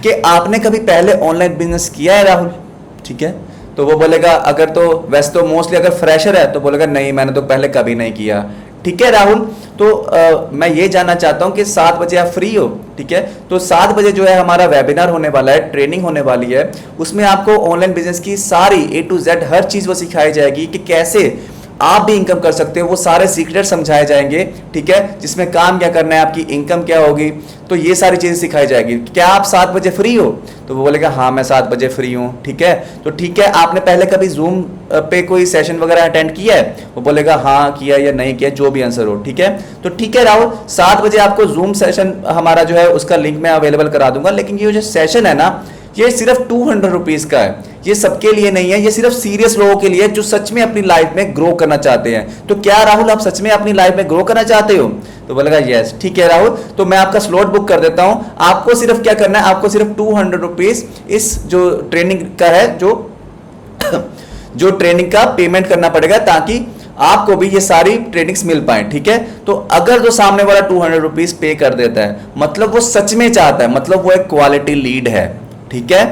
[SPEAKER 2] कि आपने कभी पहले ऑनलाइन बिजनेस किया है राहुल, ठीक है। तो वो बोलेगा अगर तो वैसे तो मोस्टली अगर फ्रेशर है तो बोलेगा नहीं मैंने तो पहले कभी नहीं किया, ठीक है राहुल। तो मैं ये जानना चाहता हूँ कि 7 बजे आप फ्री हो, ठीक है। तो 7 बजे जो है हमारा वेबिनार होने वाला है, ट्रेनिंग होने वाली है, उसमें आपको ऑनलाइन बिजनेस की सारी A to Z हर चीज़ वो सिखाई जाएगी कि कैसे आप भी इनकम कर सकते हो, वो सारे सीक्रेट समझाए जाएंगे, ठीक है, जिसमें काम क्या करना है, आपकी इनकम क्या होगी, तो ये सारी चीज़ें सिखाई जाएगी। क्या आप 7 बजे फ्री हो? तो वो बोलेगा हाँ मैं 7 बजे फ्री हूँ, ठीक है। तो ठीक है, आपने पहले कभी जूम पे कोई सेशन वगैरह अटेंड किया है? वो बोलेगा हाँ किया या नहीं किया, जो भी आंसर हो, ठीक है। तो ठीक है राहुल, 7 बजे आपको जूम सेशन हमारा जो है उसका लिंक मैं अवेलेबल करा दूंगा, लेकिन ये जो सेशन है ना ये सिर्फ 200 रुपीज़ का है, ये सबके लिए नहीं है, ये सिर्फ सीरियस लोगों के लिए जो सच में अपनी लाइफ में ग्रो करना चाहते हैं। तो क्या राहुल आप सच में अपनी लाइफ में ग्रो करना चाहते हो? तो बोलेगा यस, ठीक है राहुल, तो मैं आपका स्लॉट बुक कर देता हूं। आपको सिर्फ क्या करना है, आपको सिर्फ 200 रुपीज़ इस जो ट्रेनिंग का है जो ट्रेनिंग का पेमेंट करना पड़ेगा, ताकि आपको भी ये सारी ट्रेनिंग्स मिल पाए, ठीक है। तो अगर जो सामने वाला 200 रुपीज़ पे कर देता है, मतलब वो सच में चाहता है, मतलब वो एक क्वालिटी लीड है, ठीक है,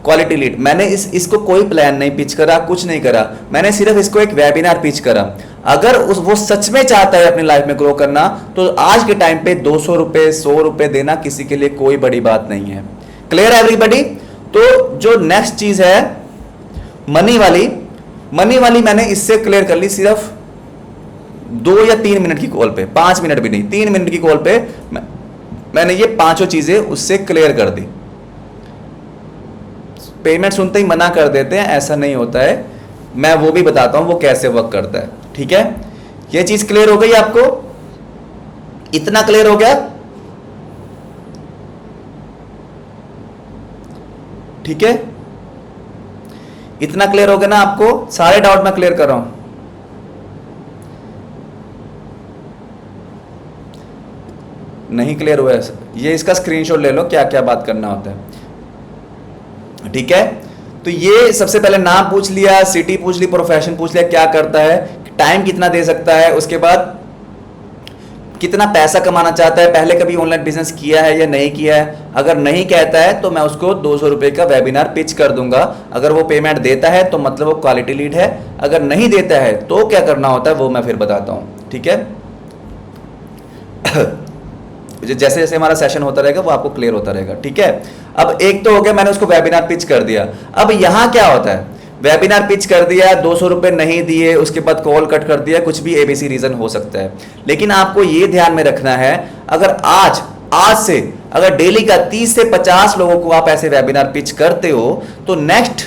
[SPEAKER 2] क्वालिटी लीड। मैंने इसको कोई प्लान नहीं पिच करा, कुछ नहीं करा, मैंने सिर्फ इसको एक वेबिनार पिच करा। अगर वो सच में चाहता है अपनी लाइफ में ग्रो करना, तो आज के टाइम पे 200 रुपए 100 रुपए देना किसी के लिए कोई बड़ी बात नहीं है। क्लियर है एवरीबॉडी? तो जो नेक्स्ट चीज है मनी वाली मैंने इससे क्लियर कर ली सिर्फ 2 या 3 मिनट की कॉल पे, 5 मिनट भी नहीं, 3 मिनट की कॉल पे मैंने ये पांचों चीजें उससे क्लियर कर दी। पेमेंट सुनते ही मना कर देते हैं, ऐसा नहीं होता है, मैं वो भी बताता हूं वो कैसे वर्क करता है, ठीक है। ये चीज क्लियर हो गई आपको? इतना क्लियर हो गया? ठीक है, इतना क्लियर हो गया ना आपको? सारे डाउट मैं क्लियर कर रहा हूं। नहीं क्लियर हुआ है? ये इसका स्क्रीनशॉट ले लो, क्या क्या बात करना होता है, ठीक है। तो ये सबसे पहले नाम पूछ लिया, सिटी पूछ ली, प्रोफेशन पूछ लिया, क्या करता है, टाइम कितना दे सकता है, उसके बाद कितना पैसा कमाना चाहता है, पहले कभी ऑनलाइन बिजनेस किया है या नहीं किया है। अगर नहीं कहता है तो मैं उसको 200 रुपए का वेबिनार पिच कर दूंगा। अगर वो पेमेंट देता है तो मतलब वो क्वालिटी लीड है, अगर नहीं देता है तो क्या करना होता है वो मैं फिर बताता हूं, ठीक है। जैसे जैसे हमारा सेशन होता रहेगा वो आपको क्लियर होता रहेगा, ठीक है। अब एक तो हो गया, मैंने उसको वेबिनार पिच कर दिया। अब यहां क्या होता है, वेबिनार पिच कर दिया, 200 रुपए नहीं दिए, उसके बाद कॉल कट कर दिया, कुछ भी ABC रीजन हो सकता है। लेकिन आपको ये ध्यान में रखना है, अगर आज से अगर डेली का 30 से 50 लोगों को आप ऐसे वेबिनार पिच करते हो, तो नेक्स्ट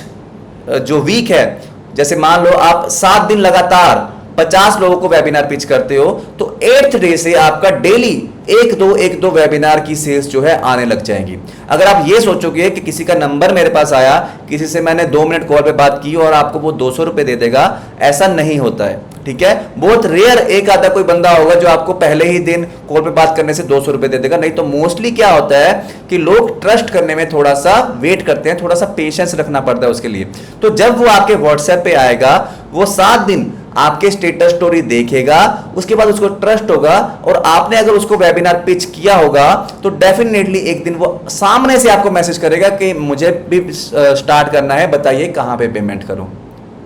[SPEAKER 2] जो वीक है, जैसे मान लो आप 7 दिन लगातार 50 लोगों को वेबिनार पिच करते हो, तो 8th डे से आपका डेली एक दो वेबिनार की सेल्स जो है आने लग जाएंगी। अगर आप ये सोचोगे कि किसी का नंबर मेरे पास आया, किसी से मैंने 2 मिनट कॉल पे बात की और आपको वो 200 रुपए दे देगा, ऐसा नहीं होता है, ठीक है। बहुत रेयर एक आधा कोई बंदा होगा जो आपको पहले ही दिन कॉल पे बात करने से 200 रुपए दे देगा, नहीं तो मोस्टली क्या होता है कि लोग ट्रस्ट करने में थोड़ा सा वेट करते हैं, थोड़ा सा पेशेंस रखना पड़ता है उसके लिए। तो जब वो आपके व्हाट्सएप पे आएगा, वो 7 दिन आपके स्टेटस स्टोरी देखेगा, उसके बाद उसको ट्रस्ट होगा, और आपने अगर उसको वेबिनार पिच किया होगा तो डेफिनेटली एक दिन वो सामने से आपको मैसेज करेगा कि मुझे भी स्टार्ट करना है, बताइए कहां पे पेमेंट करूं,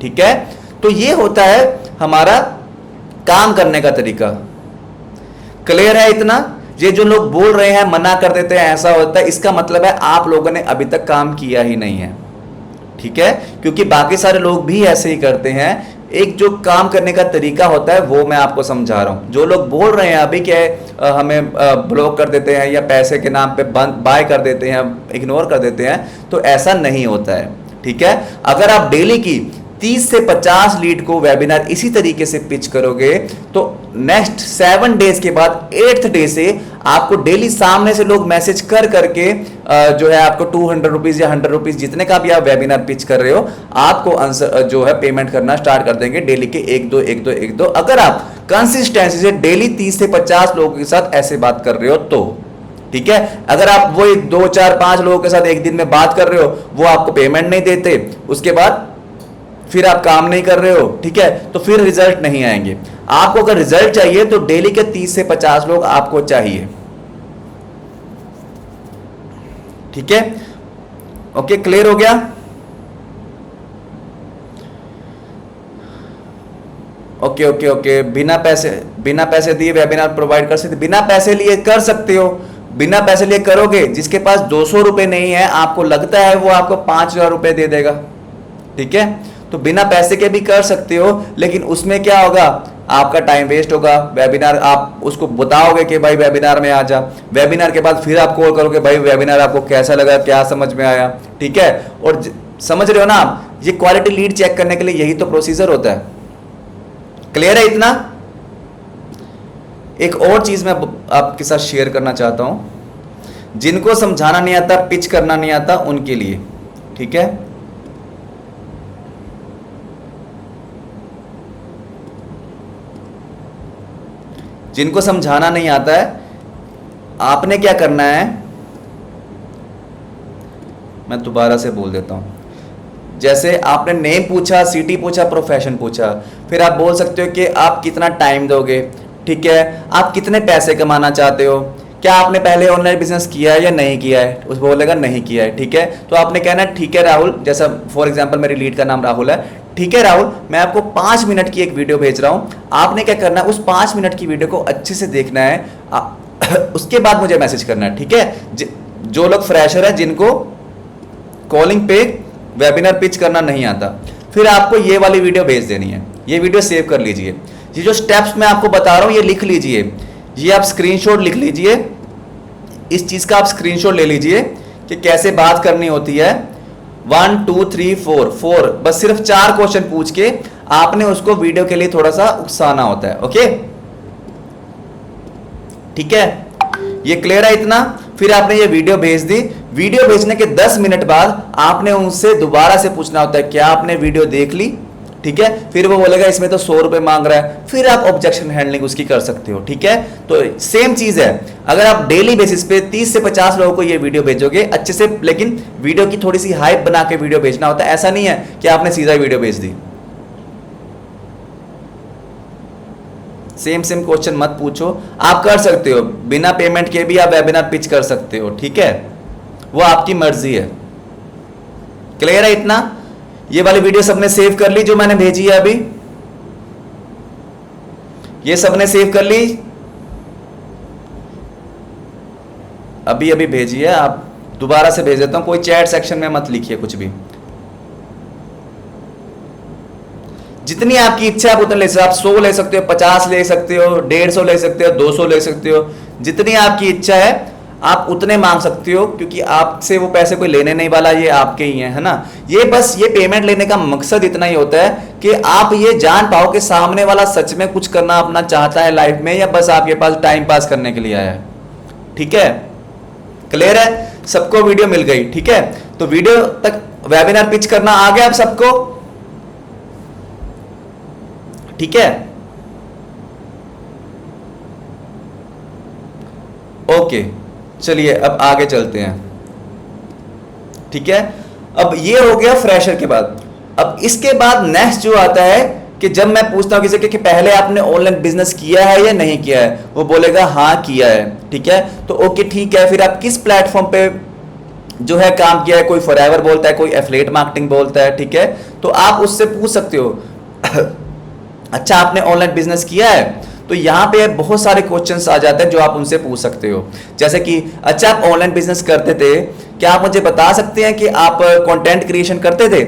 [SPEAKER 2] ठीक है। तो ये होता है हमारा काम करने का तरीका। क्लियर है इतना? ये जो लोग बोल रहे हैं मना कर देते हैं ऐसा होता है, इसका मतलब है आप लोगों ने अभी तक काम किया ही नहीं है, ठीक है। क्योंकि बाकी सारे लोग भी ऐसे ही करते हैं। एक जो काम करने का तरीका होता है वो मैं आपको समझा रहा हूं। जो लोग बोल रहे हैं अभी कि हमें ब्लॉक कर देते हैं या पैसे के नाम पे बाय कर देते हैं, इग्नोर कर देते हैं, तो ऐसा नहीं होता है, ठीक है। अगर आप डेली की 30 से 50 लीड को वेबिनार इसी तरीके से पिच करोगे तो नेक्स्ट 7 डेज के बाद 8th डे से आपको डेली सामने से लोग मैसेज कर करके जो है आपको 200 रुपीज या 100 रुपीज जितने का भी आप वेबिनार पिच कर रहे हो आपको आंसर जो है पेमेंट करना स्टार्ट कर देंगे डेली के 1-2 अगर आप कंसिस्टेंसी से डेली 30 से 50 लोगों के साथ ऐसे बात कर रहे हो तो ठीक है। अगर आप वो 2-4-5 लोगों के साथ एक दिन में बात कर रहे हो वो आपको पेमेंट नहीं देते, उसके बाद फिर आप काम नहीं कर रहे हो, ठीक है, तो फिर रिजल्ट नहीं आएंगे। आपको अगर रिजल्ट चाहिए तो डेली के 30 से 50 लोग आपको चाहिए, ठीक है। ओके, क्लियर हो गया? Okay okay okay. बिना पैसे दिए वेबिनार प्रोवाइड कर सकते, बिना पैसे लिए कर सकते हो, बिना पैसे लिए करोगे। जिसके पास 200 रुपए नहीं है, आपको लगता है वो आपको 5000 रुपए दे देगा, ठीक है, तो बिना पैसे के भी कर सकते हो, लेकिन उसमें क्या होगा, आपका टाइम वेस्ट होगा। वेबिनार आप उसको बताओगे कि भाई वेबिनार में आ जा, वेबिनार के बाद फिर आप कॉल करोगे भाई वेबिनार आपको कैसा लगा, क्या समझ में आया, ठीक है। और समझ रहे हो ना आप, ये क्वालिटी लीड चेक करने के लिए यही तो प्रोसीजर होता है। क्लियर है इतना? एक और चीज मैं आपके साथ शेयर करना चाहता हूं, जिनको समझाना नहीं आता, पिच करना नहीं आता, उनके लिए, ठीक है। जिनको समझाना नहीं आता है, आपने क्या करना है, मैं दोबारा से बोल देता हूं। जैसे आपने नेम पूछा, सिटी पूछा, प्रोफेशन पूछा, फिर आप बोल सकते हो कि आप कितना टाइम दोगे, ठीक है, आप कितने पैसे कमाना चाहते हो, क्या आपने पहले ऑनलाइन बिजनेस किया है या नहीं किया है, उस बोलेगा नहीं किया है, ठीक है, तो आपने कहना है ठीक है राहुल, जैसा फॉर एग्जांपल मेरी लीड का नाम राहुल है, ठीक है राहुल, मैं आपको 5 मिनट की एक वीडियो भेज रहा हूं, आपने क्या करना है, उस 5 मिनट की वीडियो को अच्छे से देखना है, उसके बाद मुझे मैसेज करना है, ठीक है। जो लोग फ्रेशर है, जिनको कॉलिंग पे वेबिनार पिच करना नहीं आता, फिर आपको ये वाली वीडियो भेज देनी है। ये वीडियो सेव कर लीजिए, ये जो स्टेप्स मैं आपको बता रहा हूं ये लिख लीजिए, ये आप स्क्रीनशॉट लिख लीजिए, इस चीज का आप स्क्रीनशॉट ले लीजिए कि कैसे बात करनी होती है। 1 2 3 4 बस सिर्फ 4 क्वेश्चन पूछ के आपने उसको वीडियो के लिए थोड़ा सा उकसाना होता है, ओके, ठीक है। ये क्लियर है इतना? फिर आपने ये वीडियो भेज दी, वीडियो भेजने के 10 मिनट बाद आपने उनसे दोबारा से पूछना होता है क्या आपने वीडियो देख ली, ठीक है। फिर वो बोलेगा इसमें तो 100 रुपए मांग रहा है, फिर आप ऑब्जेक्शन हैंडलिंग उसकी कर सकते हो, ठीक है। तो सेम चीज है, अगर आप डेली बेसिस पे 30 से 50 लोगों को ये वीडियो भेजोगे अच्छे से, लेकिन वीडियो की थोड़ी सी हाइप बना के वीडियो भेजना होता है, ऐसा नहीं है कि आपने सीधा वीडियो भेज दी। सेम क्वेश्चन मत पूछो, आप कर सकते हो बिना पेमेंट के भी आप वेबिनार पिच कर सकते हो, ठीक है, वो आपकी मर्जी है। क्लियर है इतना? ये वाली वीडियो सबने सेव कर ली जो मैंने भेजी है अभी, ये सबने सेव कर ली, अभी भेजी है, आप दोबारा से भेज देता हूं, कोई चैट सेक्शन में मत लिखिए कुछ भी, जितनी आपकी इच्छा आप उतने ले सकते हो, आप 100 ले सकते हो, 50 ले सकते हो, 150 ले सकते हो, 200 ले सकते हो, जितनी आपकी इच्छा है आप उतने मांग सकते हो, क्योंकि आपसे वो पैसे कोई लेने नहीं वाला, ये आपके ही है ना। ये बस ये पेमेंट लेने का मकसद इतना ही होता है कि आप ये जान पाओ कि सामने वाला सच में कुछ करना अपना चाहता है लाइफ में, या बस आपके पास टाइम पास करने के लिए आया है, ठीक है। क्लियर है? सबको वीडियो मिल गई, ठीक है। तो वीडियो तक वेबिनार पिच करना आ गया आप सबको, ठीक है, ओके। चलिए अब आगे चलते हैं, ठीक है। अब ये हो गया फ्रेशर के बाद। अब इसके बाद नेक्स्ट जो आता है कि जब मैं पूछता हूं किसी के कि पहले आपने ऑनलाइन बिजनेस किया है या नहीं किया है, वो बोलेगा हाँ किया है, ठीक है, तो ओके ठीक है, फिर आप किस प्लेटफॉर्म पे जो है काम किया है, कोई फॉरएवर बोलता है, कोई एफिलिएट मार्केटिंग बोलता है, ठीक है, तो आप उससे पूछ सकते हो अच्छा आपने ऑनलाइन बिजनेस किया है, तो यहाँ पे बहुत सारे क्वेश्चंस आ जाते हैं जो आप उनसे पूछ सकते हो, जैसे कि अच्छा आप ऑनलाइन बिजनेस करते थे, क्या आप मुझे बता सकते हैं कि आप कंटेंट क्रिएशन करते थे,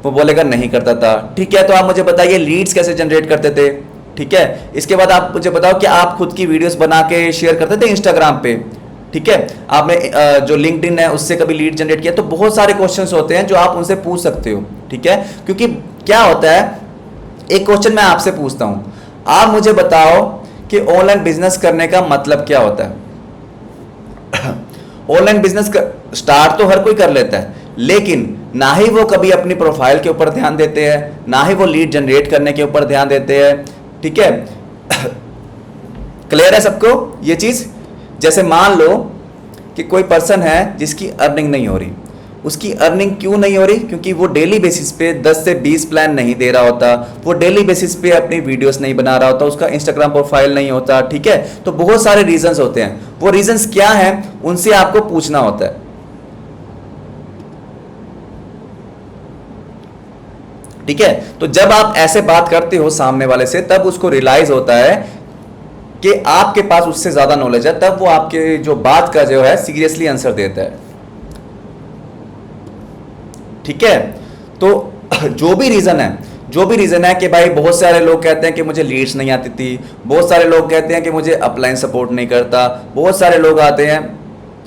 [SPEAKER 2] वो बोलेगा नहीं करता था, ठीक है, तो आप मुझे बताइए लीड्स कैसे जनरेट करते थे, ठीक है, इसके बाद आप मुझे बताओ कि आप खुद की वीडियोस बना के शेयर करते थे इंस्टाग्राम पे, ठीक है, आपने जो लिंक्डइन है उससे कभी लीड जनरेट किया, तो बहुत सारे क्वेश्चंस होते हैं जो आप उनसे पूछ सकते हो, ठीक है, क्योंकि क्या होता है, एक क्वेश्चन मैं आपसे पूछता हूं, आप मुझे बताओ कि ऑनलाइन बिजनेस करने का मतलब क्या होता है। ऑनलाइन बिजनेस स्टार्ट तो हर कोई कर लेता है, लेकिन ना ही वो कभी अपनी प्रोफाइल के ऊपर ध्यान देते हैं, ना ही वो लीड जनरेट करने के ऊपर ध्यान देते हैं, ठीक है। क्लियर है सबको ये चीज। जैसे मान लो कि कोई पर्सन है जिसकी अर्निंग नहीं हो रही, उसकी अर्निंग क्यों नहीं हो रही, क्योंकि वो डेली बेसिस पे 10 से 20 प्लान नहीं दे रहा होता, वो डेली बेसिस पे अपनी वीडियोस नहीं बना रहा होता, उसका इंस्टाग्राम प्रोफाइल नहीं होता, ठीक है। तो बहुत सारे रीजंस होते हैं, वो रीजंस क्या हैं उनसे आपको पूछना होता है, ठीक है। तो जब आप ऐसे बात करते हो सामने वाले से, तब उसको रियलाइज होता है कि आपके पास उससे ज्यादा नॉलेज है, तब वो आपके जो बात का जो है सीरियसली आंसर देता है, ठीक है। तो जो भी रीजन है कि भाई बहुत सारे लोग कहते हैं कि मुझे लीड्स नहीं आती थी, बहुत सारे लोग कहते हैं कि मुझे अपलाइन सपोर्ट नहीं करता, बहुत सारे लोग आते हैं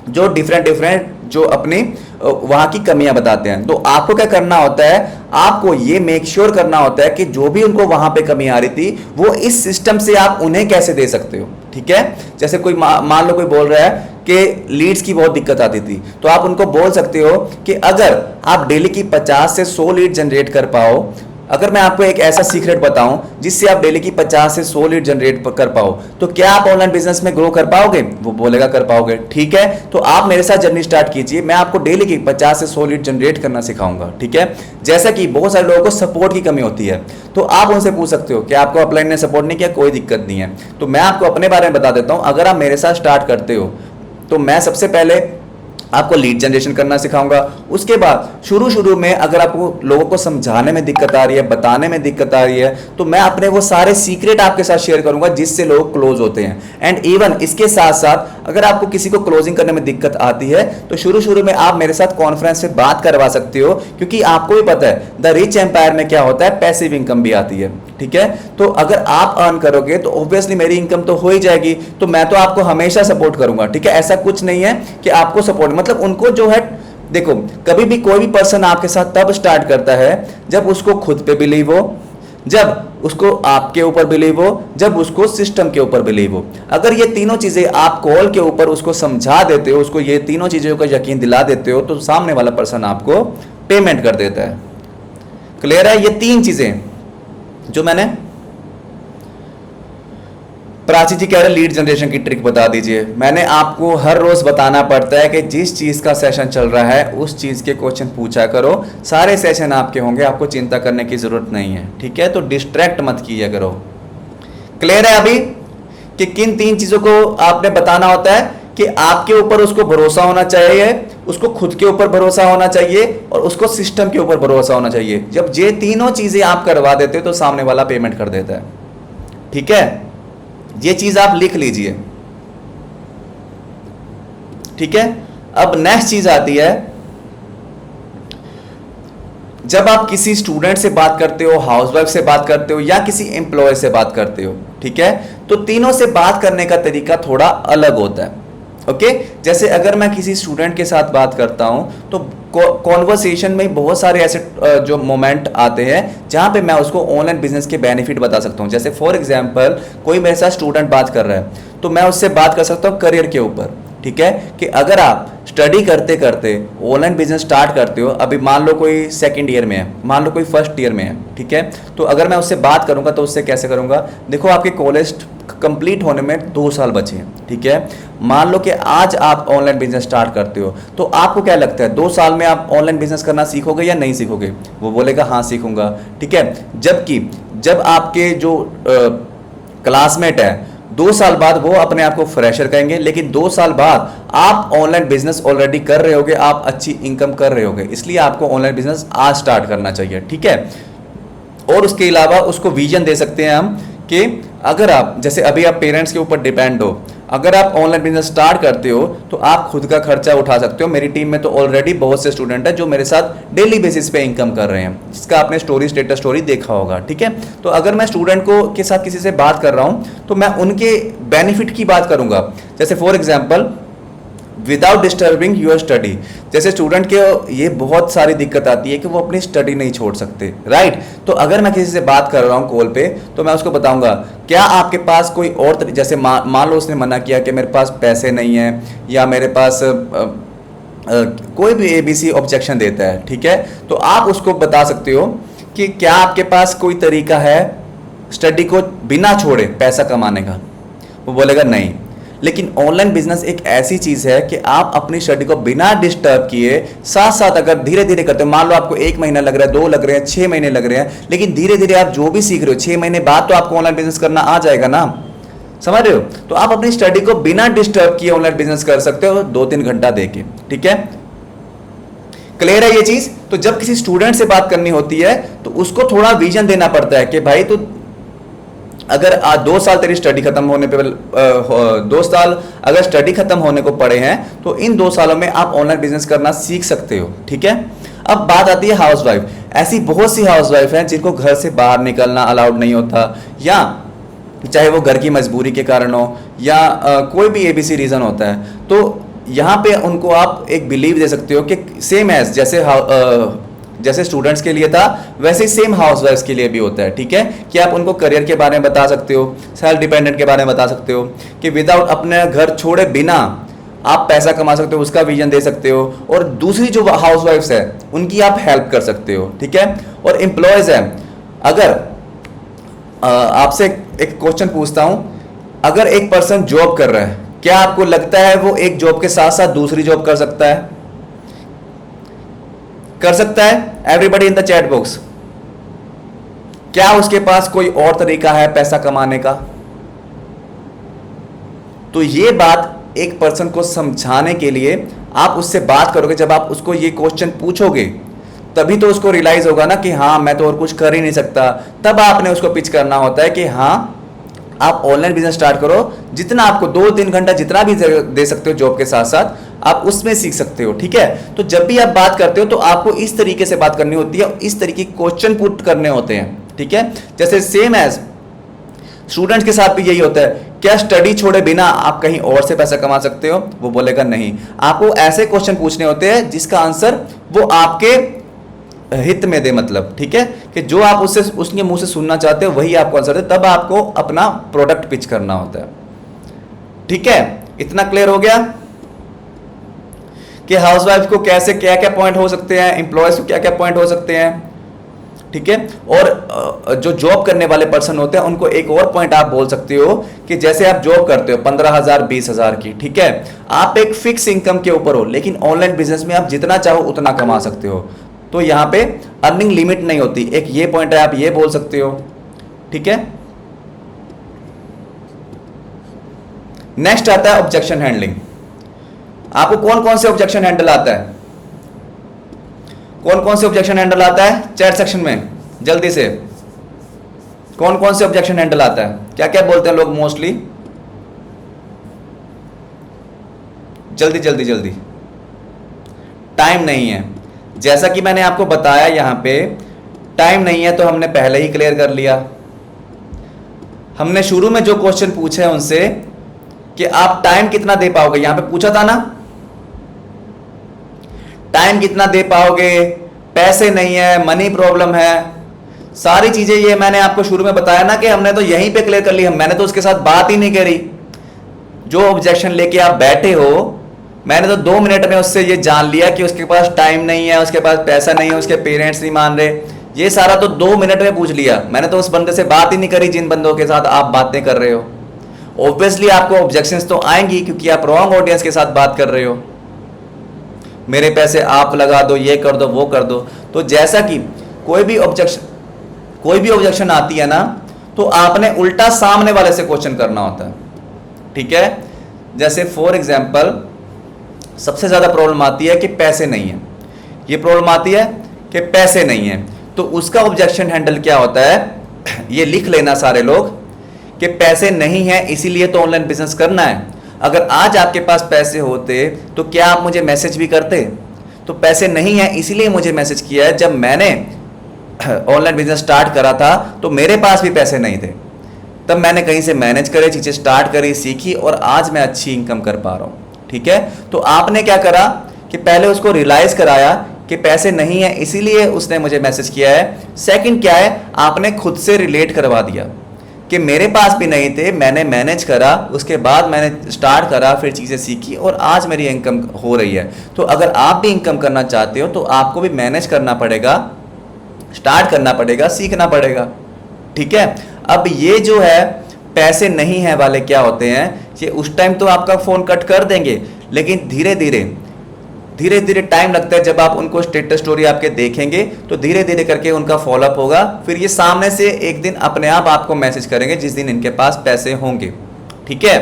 [SPEAKER 2] जो डिफरेंट जो अपनी वहां की कमियां बताते हैं। तो आपको क्या करना होता है, आपको ये मेक श्योर करना होता है कि जो भी उनको वहां पे कमी आ रही थी, वो इस सिस्टम से आप उन्हें कैसे दे सकते हो, ठीक है। जैसे कोई मान लो कोई बोल रहा है कि लीड्स की बहुत दिक्कत आती थी, तो आप उनको बोल सकते हो कि अगर आप डेली की 50 से 100 लीड जनरेट कर पाओ, अगर मैं आपको एक ऐसा सीक्रेट बताऊं जिससे आप डेली की 50 से 100 लीड जनरेट कर पाओ, तो क्या आप ऑनलाइन बिजनेस में ग्रो कर पाओगे? वो बोलेगा कर पाओगे, ठीक है। तो आप मेरे साथ जर्नी स्टार्ट कीजिए, मैं आपको डेली की 50 से 100 लीड जनरेट करना सिखाऊंगा, ठीक है। जैसा कि बहुत सारे लोगों को सपोर्ट की कमी होती है, तो आप उनसे पूछ सकते हो कि आपको अपलाइन ने सपोर्ट नहीं किया, कोई दिक्कत नहीं है। तो मैं आपको अपने बारे में बता देता हूं, अगर आप मेरे साथ स्टार्ट करते हो तो मैं सबसे पहले आपको लीड जनरेशन करना सिखाऊंगा। उसके बाद शुरू में अगर आपको लोगों को समझाने में दिक्कत आ रही है, बताने में दिक्कत आ रही है, तो मैं अपने वो सारे सीक्रेट आपके साथ शेयर करूंगा जिससे लोग क्लोज होते हैं। एंड इवन इसके साथ साथ अगर आपको किसी को क्लोजिंग करने में दिक्कत आती है, तो शुरू में आप मेरे साथ कॉन्फ्रेंस पे बात करवा सकते हो, क्योंकि आपको भी पता है द रिच एम्पायर में क्या होता है, पैसिव इनकम भी आती है, ठीक है। तो अगर आप अर्न करोगे तो ऑब्वियसली मेरी इनकम तो हो ही जाएगी, तो मैं तो आपको हमेशा सपोर्ट करूंगा, ठीक है। ऐसा कुछ नहीं है कि आपको सपोर्ट, मतलब उनको जो है, देखो कभी भी कोई भी पर्सन आपके साथ तब स्टार्ट करता है जब उसको खुद पे बिलीव हो, जब उसको आपके ऊपर बिलीव हो, जब उसको सिस्टम के ऊपर बिलीव हो। अगर ये तीनों चीजें आप कॉल के ऊपर उसको समझा देते हो, उसको ये तीनों चीजों का यकीन दिला देते हो, तो सामने वाला पर्सन आपको पेमेंट कर देता है। क्लियर है? ये तीन चीजें जो मैंने, प्राची जी कह रहे लीड जनरेशन की ट्रिक बता दीजिए। मैंने आपको हर रोज बताना पड़ता है कि जिस चीज का सेशन चल रहा है उस चीज के क्वेश्चन पूछा करो, सारे सेशन आपके होंगे, आपको चिंता करने की जरूरत नहीं है, ठीक है। तो डिस्ट्रैक्ट मत किया करो। क्लियर है अभी कि किन तीन चीजों को आपने बताना होता है कि आपके ऊपर उसको भरोसा होना चाहिए, उसको खुद के ऊपर भरोसा होना चाहिए, और उसको सिस्टम के ऊपर भरोसा होना चाहिए। जब ये तीनों चीजें आप करवा देते हो तो सामने वाला पेमेंट कर देता है, ठीक है। ये चीज आप लिख लीजिए, ठीक है। अब नेक्स्ट चीज आती है, जब आप किसी स्टूडेंट से बात करते हो, हाउसवाइफ से बात करते हो, या किसी एम्प्लॉय से बात करते हो, ठीक है, तो तीनों से बात करने का तरीका थोड़ा अलग होता है, ओके। जैसे अगर मैं किसी स्टूडेंट के साथ बात करता हूं तो कॉन्वर्सेशन में बहुत सारे ऐसे जो मोमेंट आते हैं जहां पे मैं उसको ऑनलाइन बिजनेस के बेनिफिट बता सकता हूं। जैसे फॉर एग्जांपल कोई मेरे साथ स्टूडेंट बात कर रहा है, तो मैं उससे बात कर सकता हूं करियर के ऊपर, ठीक है, कि अगर आप स्टडी करते करते ऑनलाइन बिजनेस स्टार्ट करते हो, अभी मान लो कोई सेकंड ईयर में है, मान लो कोई फर्स्ट ईयर में है, ठीक है, तो अगर मैं उससे बात करूंगा तो उससे कैसे करूंगा, देखो आपके कॉलेज कंप्लीट होने में 2 साल बचे हैं, ठीक है। मान लो कि आज आप ऑनलाइन बिजनेस स्टार्ट करते हो, तो आपको क्या लगता है 2 साल में आप ऑनलाइन बिजनेस करना सीखोगे या नहीं सीखोगे? वो बोलेगा हाँ सीखूंगा, ठीक है। जबकि जब आपके जो क्लासमेट है 2 साल बाद वो अपने आप को फ्रेशर कहेंगे, लेकिन 2 साल बाद आप ऑनलाइन बिजनेस ऑलरेडी कर रहे होगे, आप अच्छी इनकम कर रहे होगे, इसलिए आपको ऑनलाइन बिजनेस आज स्टार्ट करना चाहिए, ठीक है। और उसके अलावा उसको विजन दे सकते हैं हम कि अगर आप, जैसे अभी आप पेरेंट्स के ऊपर डिपेंड हो, अगर आप ऑनलाइन बिजनेस स्टार्ट करते हो तो आप खुद का खर्चा उठा सकते हो। मेरी टीम में तो ऑलरेडी बहुत से स्टूडेंट हैं जो मेरे साथ डेली बेसिस पे इनकम कर रहे हैं, जिसका आपने स्टेटस स्टोरी देखा होगा, ठीक है। तो अगर मैं स्टूडेंट को के साथ किसी से बात कर रहा हूं तो मैं उनके बेनिफिट की बात करूंगा। जैसे for example without disturbing your study. जैसे स्टूडेंट के ये बहुत सारी दिक्कत आती है कि वो अपनी स्टडी नहीं छोड़ सकते, राइट। तो अगर मैं किसी से बात कर रहा हूँ कॉल पे, तो मैं उसको बताऊंगा क्या आपके पास कोई और जैसे मान लो उसने मना किया कि मेरे पास पैसे नहीं है, या मेरे पास कोई भी ABC ऑब्जेक्शन देता है, ठीक है, तो आप उसको बता सकते हो कि क्या आपके पास कोई तरीका है स्टडी को बिना छोड़े पैसा कमाने का। वो बोलेगा नहीं। लेकिन ऑनलाइन बिजनेस एक ऐसी चीज है कि आप अपनी स्टडी को बिना डिस्टर्ब किए साथ साथ अगर धीरे धीरे करते हो, मान लो आपको 1 महीना लग रहा है, 2 लग रहे हैं, 6 महीने लग रहे हैं, लेकिन धीरे धीरे आप जो भी सीख रहे हो 6 महीने बाद तो आपको ऑनलाइन बिजनेस करना आ जाएगा ना, समझ रहे हो। तो आप अपनी स्टडी को बिना डिस्टर्ब किए ऑनलाइन बिजनेस कर सकते हो 2-3 घंटा देके, ठीक है। क्लियर है ये चीज। तो जब किसी स्टूडेंट से बात करनी होती है तो उसको थोड़ा विजन देना पड़ता है कि भाई तू अगर 2 साल तेरी स्टडी खत्म होने पे 2 साल अगर स्टडी खत्म होने को पड़े हैं तो इन 2 सालों में आप ऑनलाइन बिजनेस करना सीख सकते हो, ठीक है। अब बात आती है हाउसवाइफ। ऐसी बहुत सी हाउसवाइफ हैं जिनको घर से बाहर निकलना अलाउड नहीं होता, या चाहे वो घर की मजबूरी के कारण हो या कोई भी ABC रीजन होता है। तो यहाँ पे उनको आप एक बिलीव दे सकते हो कि सेम एज जैसे स्टूडेंट्स के लिए था वैसे ही सेम हाउसवाइफ्स के लिए भी होता है, ठीक है। कि आप उनको करियर के बारे में बता सकते हो, सेल्फ डिपेंडेंट के बारे में बता सकते हो कि विदाउट अपने घर छोड़े बिना आप पैसा कमा सकते हो, उसका विजन दे सकते हो। और दूसरी जो हाउसवाइफ्स है उनकी आप हेल्प कर सकते हो, ठीक है। और एम्प्लॉयज है, अगर आपसे एक क्वेश्चन पूछता हूं, अगर एक पर्सन जॉब कर रहा है, क्या आपको लगता है वो एक जॉब के साथ साथ दूसरी जॉब कर सकता है? कर सकता है? Everybody in the chat box, क्या उसके पास कोई और तरीका है पैसा कमाने का? तो ये बात एक पर्सन को समझाने के लिए आप उससे बात करोगे, जब आप उसको ये क्वेश्चन पूछोगे तभी तो उसको रियलाइज होगा ना कि हाँ मैं तो और कुछ कर ही नहीं सकता। तब आपने उसको पिच करना होता है कि हाँ आप ऑनलाइन बिजनेस स्टार्ट करो, जितना आपको 2-3 घंटा जितना भी दे सकते हो जॉब के साथ साथ आप उसमें सीख सकते हो, ठीक है। तो जब भी आप बात करते हो तो आपको इस तरीके से बात करनी होती है, इस तरीके के क्वेश्चन पुट करने होते हैं, ठीक है। जैसे सेम एज स्टूडेंट्स के साथ भी यही होता है, क्या स्टडी छोड़े बिना आप कहीं और से पैसा कमा सकते हो? वो बोलेगा नहीं। आपको ऐसे क्वेश्चन पूछने होते हैं जिसका आंसर वो आपके हित में दे, मतलब ठीक है, कि जो आप उसके मुंह से सुनना चाहते हो वही आपको आंसर दे, तब आपको अपना प्रोडक्ट पिच करना होता है, ठीक है। इतना क्लियर हो गया कि हाउसवाइफ को कैसे क्या क्या पॉइंट हो सकते हैं, एम्प्लॉयज को क्या क्या पॉइंट हो सकते हैं, ठीक है। और जो जॉब करने वाले पर्सन होते हैं उनको एक और पॉइंट आप बोल सकते हो कि जैसे आप जॉब करते हो 15,000 20,000 की, ठीक है, आप एक फिक्स इनकम के ऊपर हो, लेकिन ऑनलाइन बिजनेस में आप जितना चाहो उतना कमा सकते हो। तो यहां पे अर्निंग लिमिट नहीं होती, एक ये पॉइंट है, आप ये बोल सकते हो, ठीक है। नेक्स्ट आता है ऑब्जेक्शन हैंडलिंग। आपको कौन कौन से ऑब्जेक्शन हैंडल आता है? कौन कौन से ऑब्जेक्शन हैंडल आता है चैट सेक्शन में जल्दी से? कौन कौन से ऑब्जेक्शन हैंडल आता है? क्या क्या बोलते हैं लोग मोस्टली? जल्दी जल्दी जल्दी, टाइम नहीं है। जैसा कि मैंने आपको बताया यहां पे टाइम नहीं है, तो हमने पहले ही क्लियर कर लिया। हमने शुरू में जो क्वेश्चन पूछे हैं उनसे कि आप टाइम कितना दे पाओगे, यहां पे पूछा था ना, टाइम कितना दे पाओगे, पैसे नहीं है, मनी प्रॉब्लम है, सारी चीजें ये मैंने आपको शुरू में बताया ना कि हमने तो यहीं पे क्लियर कर ली। मैंने तो उसके साथ बात ही नहीं करी। जो ऑब्जेक्शन लेके आप बैठे हो, मैंने तो 2 मिनट में उससे ये जान लिया कि उसके पास टाइम नहीं है, उसके पास पैसा नहीं है, उसके पेरेंट्स नहीं मान रहे, ये सारा तो 2 मिनट में पूछ लिया। मैंने तो उस बंदे से बात ही नहीं करी जिन बंदों के साथ आप बातें कर रहे हो। ऑब्वियसली आपको ऑब्जेक्शंस तो आएंगी क्योंकि आप रॉन्ग ऑडियंस के साथ बात कर रहे हो। मेरे पैसे आप लगा दो, ये कर दो, वो कर दो। तो जैसा कि कोई भी ऑब्जेक्शन आती है ना, तो आपने उल्टा सामने वाले से क्वेश्चन करना होता है, ठीक है। जैसे फॉर एग्जाम्पल सबसे ज्यादा प्रॉब्लम आती है कि पैसे नहीं है, ये प्रॉब्लम आती है कि पैसे नहीं है, तो उसका ऑब्जेक्शन हैंडल क्या होता है, ये लिख लेना सारे लोग कि पैसे नहीं है इसीलिए तो ऑनलाइन बिजनेस करना है। अगर आज आपके पास पैसे होते तो क्या आप मुझे मैसेज भी करते? तो पैसे नहीं है इसीलिए मुझे मैसेज किया है। जब मैंने ऑनलाइन बिजनेस स्टार्ट करा था तो मेरे पास भी पैसे नहीं थे, तब मैंने कहीं से मैनेज करे, चीजें स्टार्ट करी, सीखी और आज मैं अच्छी इनकम कर पा रहा हूं, ठीक है। तो आपने क्या करा कि पहले उसको रियलाइज कराया कि पैसे नहीं है, इसीलिए उसने मुझे मैसेज किया है। सेकंड क्या है, आपने खुद से रिलेट करवा दिया कि मेरे पास भी नहीं थे, मैंने मैनेज करा, उसके बाद मैंने स्टार्ट करा, फिर चीज़ें सीखी और आज मेरी इनकम हो रही है। तो अगर आप भी इनकम करना चाहते हो तो आपको भी मैनेज करना पड़ेगा, स्टार्ट करना पड़ेगा, सीखना पड़ेगा, ठीक है। अब ये जो है पैसे नहीं है वाले क्या होते हैं, ये उस टाइम तो आपका फ़ोन कट कर देंगे, लेकिन धीरे धीरे टाइम लगता है। जब आप उनको स्टेटस स्टोरी आपके देखेंगे तो धीरे धीरे करके उनका फॉलोअप होगा, फिर ये सामने से एक दिन अपने आप आपको मैसेज करेंगे जिस दिन इनके पास पैसे होंगे, ठीक है।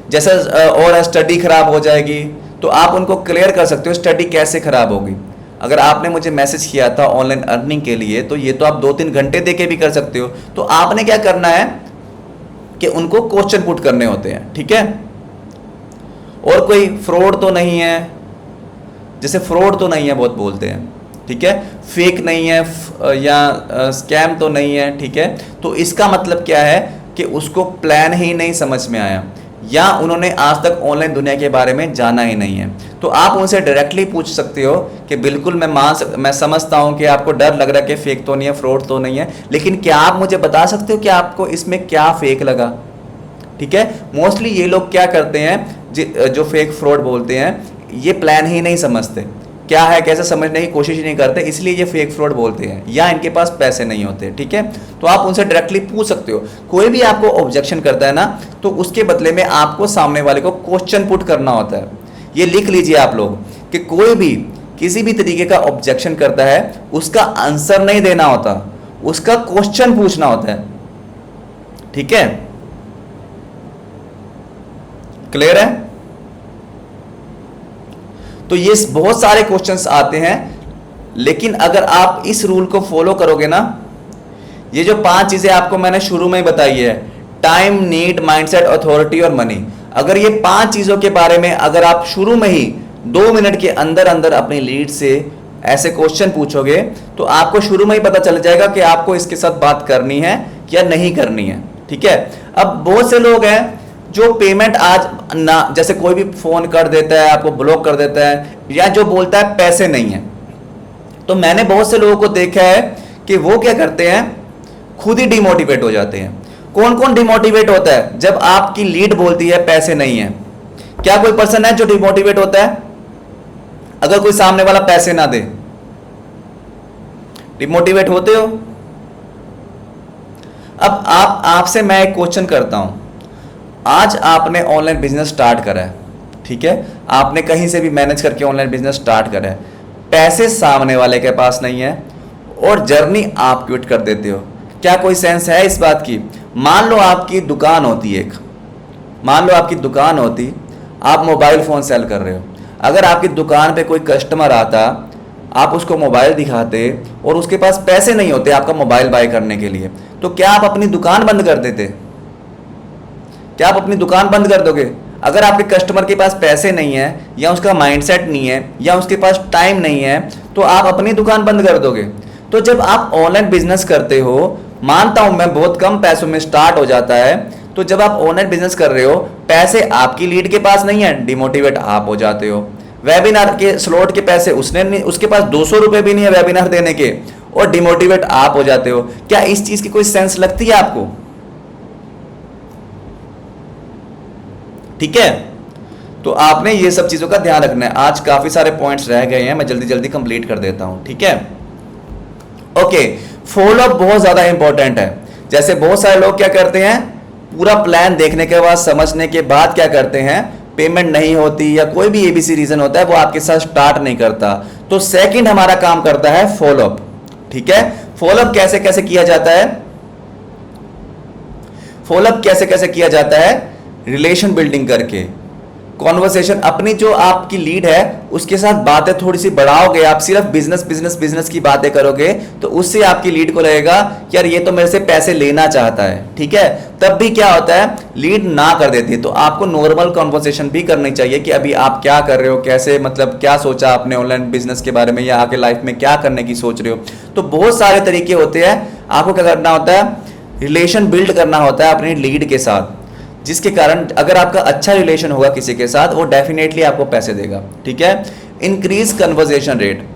[SPEAKER 2] जैसा और स्टडी खराब हो जाएगी तो आप उनको क्लियर कर सकते हो स्टडी कैसे खराब होगी। अगर आपने मुझे मैसेज किया था ऑनलाइन अर्निंग के लिए तो ये तो आप 2-3 घंटे दे के भी कर सकते हो। तो आपने क्या करना है कि उनको क्वेश्चन पुट करने होते हैं, ठीक है। और कोई फ्रॉड तो नहीं है, जैसे फ्रॉड तो नहीं है बहुत बोलते हैं, ठीक है, फेक नहीं है या स्कैम तो नहीं है, ठीक है। तो इसका मतलब क्या है कि उसको प्लान ही नहीं समझ में आया या उन्होंने आज तक ऑनलाइन दुनिया के बारे में जाना ही नहीं है। तो आप उनसे डायरेक्टली पूछ सकते हो कि बिल्कुल मैं समझता हूं कि आपको डर लग रहा है कि फेक तो नहीं है, फ्रॉड तो नहीं है, लेकिन क्या आप मुझे बता सकते हो कि आपको इसमें क्या फेक लगा, ठीक है। मोस्टली ये लोग क्या करते हैं जो फेक फ्रॉड बोलते हैं, ये प्लान ही नहीं समझते, क्या है कैसे समझने की कोशिश ही नहीं करते, इसलिए ये फेक फ्रॉड बोलते हैं या इनके पास पैसे नहीं होते, ठीक है। तो आप उनसे डायरेक्टली पूछ सकते हो। कोई भी आपको ऑब्जेक्शन करता है ना तो उसके बदले में आपको सामने वाले को क्वेश्चन पुट करना होता है। ये लिख लीजिए आप लोग कि कोई भी किसी भी तरीके का ऑब्जेक्शन करता है उसका आंसर नहीं देना होता, उसका क्वेश्चन पूछना होता है, ठीक है। क्लियर है। तो ये बहुत सारे क्वेश्चंस आते हैं, लेकिन अगर आप इस रूल को फॉलो करोगे ना, ये जो 5 चीजें आपको मैंने शुरू में ही बताई है, टाइम, नीड, माइंडसेट, अथॉरिटी और मनी, अगर ये 5 चीजों के बारे में अगर आप शुरू में ही 2 मिनट के अंदर अंदर अपनी लीड से ऐसे क्वेश्चन पूछोगे तो आपको शुरू में ही पता चल जाएगा कि आपको इसके साथ बात करनी है या नहीं करनी है, ठीक है। अब बहुत से लोग हैं जो पेमेंट आज ना, जैसे कोई भी फोन कर देता है, आपको ब्लॉक कर देता है, या जो बोलता है पैसे नहीं है। तो मैंने बहुत से लोगों को देखा है कि वो क्या करते हैं, खुद ही डिमोटिवेट हो जाते हैं। कौन कौन डिमोटिवेट होता है जब आपकी लीड बोलती है पैसे नहीं है? क्या कोई पर्सन है जो डिमोटिवेट होता है अगर कोई सामने वाला पैसे ना दे? डिमोटिवेट होते हो? अब आपसे मैं एक क्वेश्चन करता हूं। आज आपने ऑनलाइन बिजनेस स्टार्ट करा है, ठीक है, आपने कहीं से भी मैनेज करके ऑनलाइन बिजनेस स्टार्ट करा है, पैसे सामने वाले के पास नहीं है और जर्नी आप क्विट कर देते हो। क्या कोई सेंस है इस बात की? मान लो आपकी दुकान होती एक, मान लो आपकी दुकान होती, आप मोबाइल फ़ोन सेल कर रहे हो, अगर आपकी दुकान पे कोई कस्टमर आता, आप उसको मोबाइल दिखाते और उसके पास पैसे नहीं होते आपका मोबाइल बाय करने के लिए, तो क्या आप अपनी दुकान बंद कर देते? क्या आप अपनी दुकान बंद कर दोगे? अगर आपके कस्टमर के पास पैसे नहीं है या उसका माइंडसेट नहीं है या उसके पास टाइम नहीं है तो आप अपनी दुकान बंद कर दोगे। तो जब आप ऑनलाइन बिजनेस करते हो, मानता हूं मैं बहुत कम पैसों में स्टार्ट हो जाता है, तो जब आप ऑनलाइन बिजनेस कर रहे हो, पैसे आपकी लीड के पास नहीं है, डिमोटिवेट आप हो जाते हो। वेबिनार के स्लॉट के पैसे उसके पास 200 रुपए भी नहीं है वेबिनार देने के, और डिमोटिवेट आप हो जाते हो। क्या इस चीज की कोई सेंस लगती है आपको? ठीक है, तो आपने ये सब चीजों का ध्यान रखना है। आज काफी सारे पॉइंट्स रह गए हैं, मैं जल्दी जल्दी कंप्लीट कर देता हूं, ठीक है। ओके, फॉलोअप बहुत ज्यादा इंपॉर्टेंट है। जैसे बहुत सारे लोग क्या करते हैं, पूरा प्लान देखने के बाद, समझने के बाद क्या करते हैं, पेमेंट नहीं होती या कोई भी एबीसी रीजन होता है, वो आपके साथ स्टार्ट नहीं करता। तो सेकंड हमारा काम करता है फॉलोअप, ठीक है। फॉलोअप कैसे कैसे किया जाता है? फॉलोअप कैसे कैसे किया जाता है? रिलेशन बिल्डिंग करके, कॉन्वर्सेशन, अपनी जो आपकी लीड है उसके साथ बातें थोड़ी सी बढ़ाओगे। आप सिर्फ बिजनेस बिजनेस बिजनेस की बातें करोगे तो उससे आपकी लीड को लगेगा यार ये तो मेरे से पैसे लेना चाहता है, ठीक है। तब भी क्या होता है, लीड ना कर देती है। तो आपको नॉर्मल कॉन्वर्सेशन भी करनी चाहिए कि अभी आप क्या कर रहे हो, कैसे, मतलब क्या सोचा आपने ऑनलाइन बिजनेस के बारे में या आगे लाइफ में क्या करने की सोच रहे हो। तो बहुत सारे तरीके होते हैं। आपको क्या करना होता है, रिलेशन बिल्ड करना होता है अपनी लीड के साथ। जिसके कारण अगर आपका अच्छा रिलेशन होगा किसी के साथ, वो डेफिनेटली आपको पैसे देगा, ठीक है। इंक्रीज कन्वर्जेशन रेट,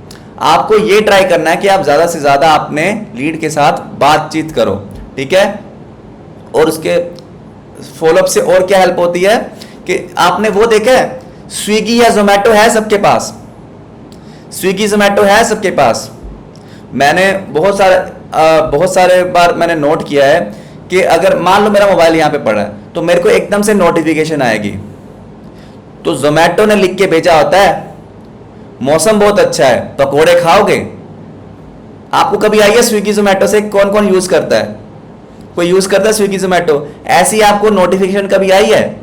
[SPEAKER 2] आपको ये ट्राई करना है कि आप ज़्यादा से ज़्यादा अपने लीड के साथ बातचीत करो, ठीक है। और उसके फॉलोअप से और क्या हेल्प होती है कि आपने वो देखा है, स्विगी या जोमेटो है सबके पास, स्विगी जोमेटो है सबके पास। मैंने बहुत सारे बार मैंने नोट किया है कि अगर मान लो मेरा मोबाइल यहाँ पे पड़ा है तो मेरे को एकदम से नोटिफिकेशन आएगी, तो जोमेटो ने लिख के भेजा होता है मौसम बहुत अच्छा है, पकोड़े खाओगे। आपको कभी आई है स्विगी जोमेटो से कौन कौन यूज करता है? कोई यूज करता है स्विगी जोमेटो? ऐसी आपको नोटिफिकेशन कभी आई है?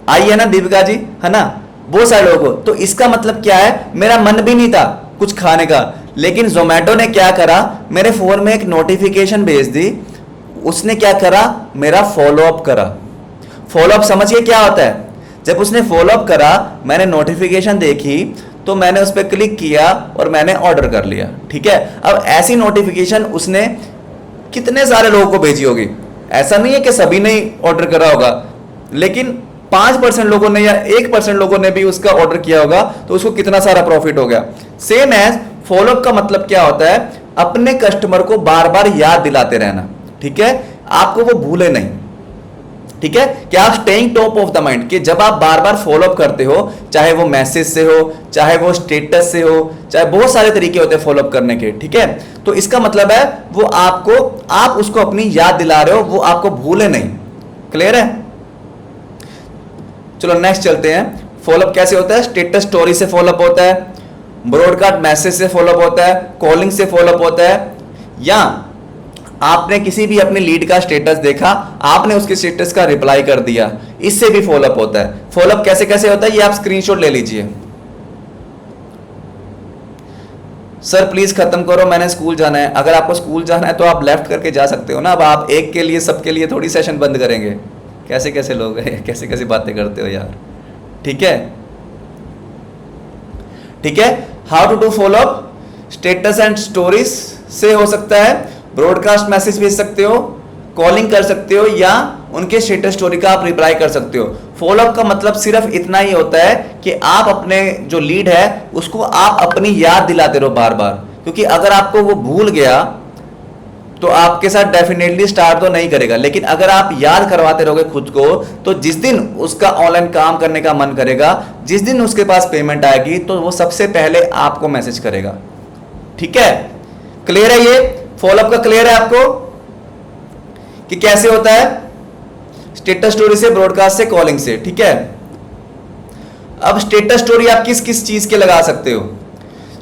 [SPEAKER 2] आई है ना दीपिका जी, है ना, बहुत सारे लोगों को। तो इसका मतलब क्या है, मेरा मन भी नहीं था कुछ खाने का, लेकिन जोमेटो ने क्या करा, मेरे फोन में एक नोटिफिकेशन भेज दी। उसने क्या करा, मेरा फॉलोअप करा। फॉलोअप समझिए क्या होता है, जब उसने फॉलोअप करा, मैंने नोटिफिकेशन देखी तो मैंने उस पर क्लिक किया और मैंने ऑर्डर कर लिया, ठीक है। अब ऐसी नोटिफिकेशन उसने कितने सारे लोगों को भेजी होगी, ऐसा नहीं है कि सभी ने ऑर्डर करा होगा, लेकिन 5% लोगों ने या 1% लोगों ने भी उसका ऑर्डर किया होगा, तो उसको कितना सारा प्रॉफिट हो गया। सेम एज फॉलोअप का मतलब क्या होता है, अपने कस्टमर को बार बार याद दिलाते रहना, ठीक है, आपको वो भूले नहीं, ठीक है। क्या आप staying top of the mind, कि जब आप बार बार फॉलोअप करते हो, चाहे वो मैसेज से हो, चाहे वो स्टेटस से हो, चाहे बहुत सारे तरीके होते हैं फॉलोअप करने के, ठीक है। तो इसका मतलब है वो आप उसको अपनी याद दिला रहे हो, वो आपको भूले नहीं। क्लियर है? चलो नेक्स्ट चलते हैं। फॉलोअप कैसे होता है? स्टेटस स्टोरी से फॉलोअप होता है, ब्रॉडकास्ट मैसेज से फॉलोअप होता है, कॉलिंग से फॉलोअप होता है, या आपने किसी भी अपने लीड का स्टेटस देखा, आपने उसके स्टेटस का रिप्लाई कर दिया, इससे भी फॉलोअप होता है। फॉलोअप कैसे कैसे होता है ये आप स्क्रीनशॉट ले लीजिए। सर प्लीज खत्म करो, मैंने स्कूल जाना है। अगर आपको स्कूल जाना है तो आप लेफ्ट करके जा सकते हो ना। अब आप एक के लिए सबके लिए थोड़ी सेशन बंद करेंगे। कैसे कैसे लोग हैं, कैसे कैसे बातें करते हो यार, ठीक है, ठीक है। How to do followup, status and stories से हो सकता है, ब्रॉडकास्ट मैसेज भेज सकते हो, कॉलिंग कर सकते हो, या उनके स्टेटस स्टोरी का आप रिप्लाई कर सकते हो। फॉलोअप का मतलब सिर्फ इतना ही होता है कि आप अपने जो लीड है उसको आप अपनी याद दिलाते रहो बार बार, क्योंकि अगर आपको वो भूल गया तो आपके साथ डेफिनेटली स्टार्ट तो नहीं करेगा, लेकिन अगर आप याद करवाते रहोगे खुद को, तो जिस दिन उसका ऑनलाइन काम करने का मन करेगा, जिस दिन उसके पास पेमेंट आएगी, तो वो सबसे पहले आपको मैसेज करेगा, ठीक है। क्लियर है? ये फॉलोअप का क्लियर है आपको कि कैसे होता है? स्टेटस स्टोरी से, ब्रॉडकास्ट से, कॉलिंग से, ठीक है। अब स्टेटस स्टोरी आप किस किस चीज के लगा सकते हो?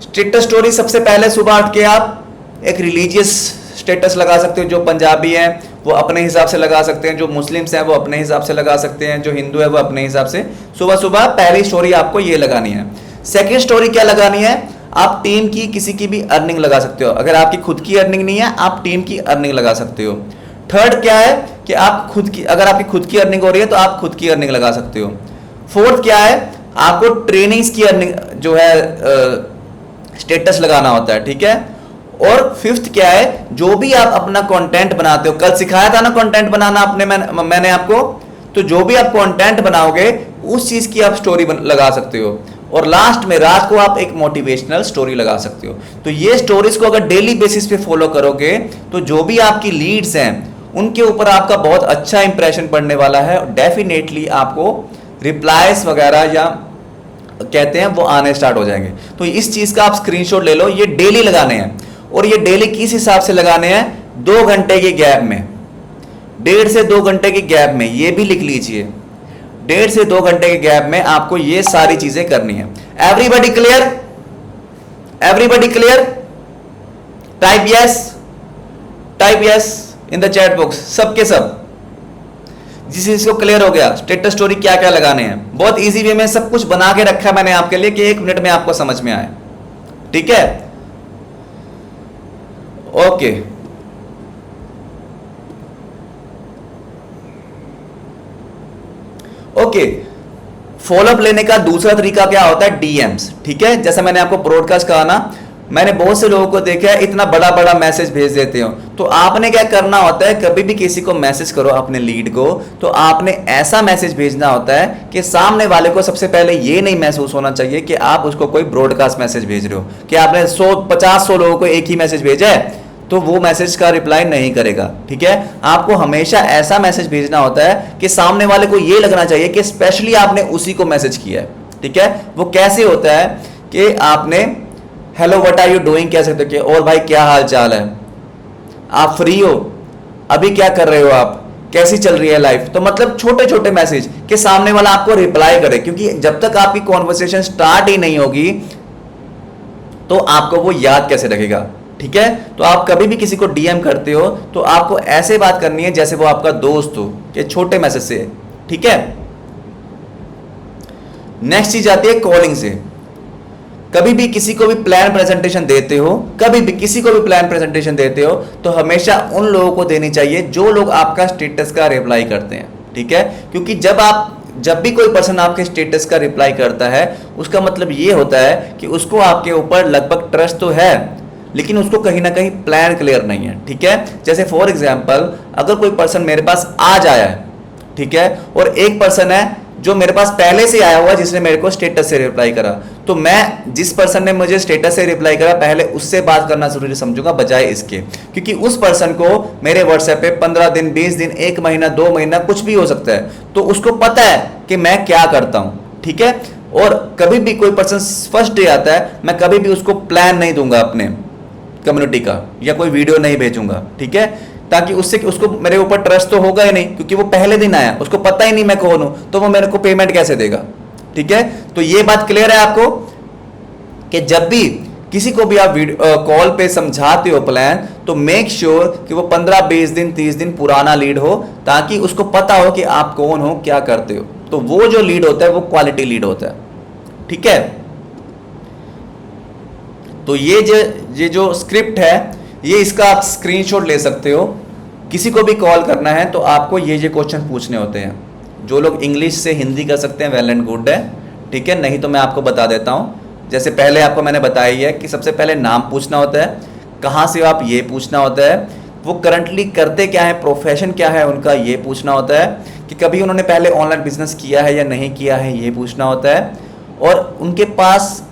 [SPEAKER 2] स्टेटस स्टोरी सबसे पहले सुबह उठ के आप एक रिलीजियस स्टेटस लगा सकते हो। जो पंजाबी हैं वो अपने हिसाब से लगा सकते हैं, जो मुस्लिम्स हैं वो अपने हिसाब से लगा सकते हैं, जो हिंदू है वो अपने हिसाब से। सुबह सुबह पहली स्टोरी आपको ये लगानी है। सेकंड स्टोरी क्या लगानी है? आप टीम की किसी की भी अर्निंग लगा सकते हो। अगर आपकी खुद की अर्निंग नहीं है, आप टीम की अर्निंग लगा सकते हो। थर्ड क्या है कि आप खुद की, अगर आपकी खुद की अर्निंग हो रही है तो आप खुद की अर्निंग लगा सकते हो। फोर्थ क्या है? आपको ट्रेनिंग्स की अर्निंग जो है स्टेटस लगाना होता है, ठीक है। और फिफ्थ क्या है? जो भी आप अपना कंटेंट बनाते हो, कल सिखाया था ना कंटेंट बनाना अपने मैंने आपको, तो जो भी आप कंटेंट बनाओगे उस चीज की आप स्टोरी लगा सकते हो। और लास्ट में रात को आप एक मोटिवेशनल स्टोरी लगा सकते हो। तो ये स्टोरीज को अगर डेली बेसिस पे फॉलो करोगे तो जो भी आपकी लीड्स हैं उनके ऊपर आपका बहुत अच्छा इंप्रेशन पड़ने वाला है। डेफिनेटली आपको रिप्लाईज वगैरह या कहते हैं वो आने स्टार्ट हो जाएंगे। तो इस चीज का आप स्क्रीनशॉट ले लो। ये डेली लगाने हैं, और ये डेली किस हिसाब से लगाने हैं? 2 घंटे के गैप में, 1.5 से 2 घंटे के गैप में, ये भी लिख लीजिए। 1.5 से 2 घंटे के गैप में आपको ये सारी चीजें करनी है। Everybody clear? Everybody clear? Type yes in the chat box, सबके सब। जिस चीज को क्लियर हो गया, स्टेटस स्टोरी क्या क्या लगाने हैं, बहुत इजी वे में सब कुछ बना के रखा है मैंने आपके लिए कि 1 मिनट में आपको समझ में आए, ठीक है। Okay, okay. फॉलोअप लेने का दूसरा तरीका क्या होता है? डीएम्स, ठीक है। जैसा मैंने आपको ब्रॉडकास्ट कहा ना, मैंने बहुत से लोगों को देखा है इतना बड़ा बड़ा मैसेज भेज देते हो। तो आपने क्या करना होता है, कभी भी किसी को मैसेज करो अपने लीड को, तो आपने ऐसा मैसेज भेजना होता है कि सामने वाले को सबसे पहले ये नहीं महसूस होना चाहिए कि आप उसको कोई ब्रॉडकास्ट मैसेज भेज रहे हो, कि आपने 100 लोगों को एक ही मैसेज भेजा है तो वो मैसेज का रिप्लाई नहीं करेगा। ठीक है, आपको हमेशा ऐसा मैसेज भेजना होता है कि सामने वाले को ये लगना चाहिए कि स्पेशली आपने उसी को मैसेज किया है। ठीक है, वो कैसे होता है कि आपने hello what are you doing कह सकते हो कि और भाई क्या हाल चाल है, आप फ्री हो, अभी क्या कर रहे हो, आप कैसी चल रही है लाइफ। तो मतलब छोटे छोटे मैसेज कि सामने वाला आपको रिप्लाई करे, क्योंकि जब तक आपकी कॉन्वर्सेशन स्टार्ट ही नहीं होगी तो आपको वो याद कैसे रखेगा। ठीक है, तो आप कभी भी किसी को डीएम करते हो तो आपको ऐसे बात करनी है जैसे वो आपका दोस्त हो, कि छोटे मैसेज से। ठीक है, नेक्स्ट चीज आती है कॉलिंग से। कभी भी किसी को भी प्लान प्रेजेंटेशन देते हो, कभी भी किसी को भी प्लान प्रेजेंटेशन देते हो तो हमेशा उन लोगों को देनी चाहिए जो लोग आपका स्टेटस का रिप्लाई करते हैं। ठीक है, क्योंकि जब भी कोई पर्सन आपके स्टेटस का रिप्लाई करता है उसका मतलब ये होता है कि उसको आपके ऊपर लगभग ट्रस्ट तो है, लेकिन उसको कहीं ना कहीं प्लान क्लियर नहीं है। ठीक है, जैसे फॉर एग्जांपल अगर कोई पर्सन मेरे पास आज आया है, ठीक है, और एक पर्सन है जो मेरे पास पहले से आया हुआ जिसने मेरे को स्टेटस से रिप्लाई करा, तो मैं जिस पर्सन ने मुझे स्टेटस से रिप्लाई करा पहले उससे बात करना जरूरी समझूंगा बजाय इसके, क्योंकि उस पर्सन को मेरे व्हाट्सएप पे 15 दिन 20 दिन 1 महीना 2 महीना कुछ भी हो सकता है, तो उसको पता है कि मैं क्या करता हूं। ठीक है, और कभी भी कोई पर्सन फर्स्ट डे आता है, मैं कभी भी उसको प्लान नहीं दूंगा अपने कम्युनिटी का या कोई वीडियो नहीं भेजूंगा। ठीक है, ताकि उससे उसको मेरे ऊपर ट्रस्ट तो होगा ही नहीं, क्योंकि वो पहले दिन आया, उसको पता ही नहीं मैं कौन हूं, तो वो मेरे को पेमेंट कैसे देगा। ठीक है, तो ये बात क्लियर है आपको कि जब भी किसी को भी आप कॉल पे समझाते हो प्लान, तो मेक श्योर कि वो 15 20 दिन 30 दिन पुराना लीड हो, ताकि उसको पता हो कि आप कौन हो, क्या करते हो। तो वो जो लीड होता है वो क्वालिटी लीड होता है। ठीक है, तो ये जो स्क्रिप्ट है ये इसका आप स्क्रीनशॉट ले सकते हो। किसी को भी कॉल करना है तो आपको ये क्वेश्चन पूछने होते हैं। जो लोग इंग्लिश से हिंदी कर सकते हैं वेल एंड गुड है, ठीक है, नहीं तो मैं आपको बता देता हूँ। जैसे पहले आपको मैंने बताया है कि सबसे पहले नाम पूछना होता है, कहाँ से आप ये पूछना होता है, वो करंटली करते क्या है, प्रोफेशन क्या है उनका ये पूछना होता है, कि कभी उन्होंने पहले ऑनलाइन बिजनेस किया है या नहीं किया है ये पूछना होता है, और उनके पास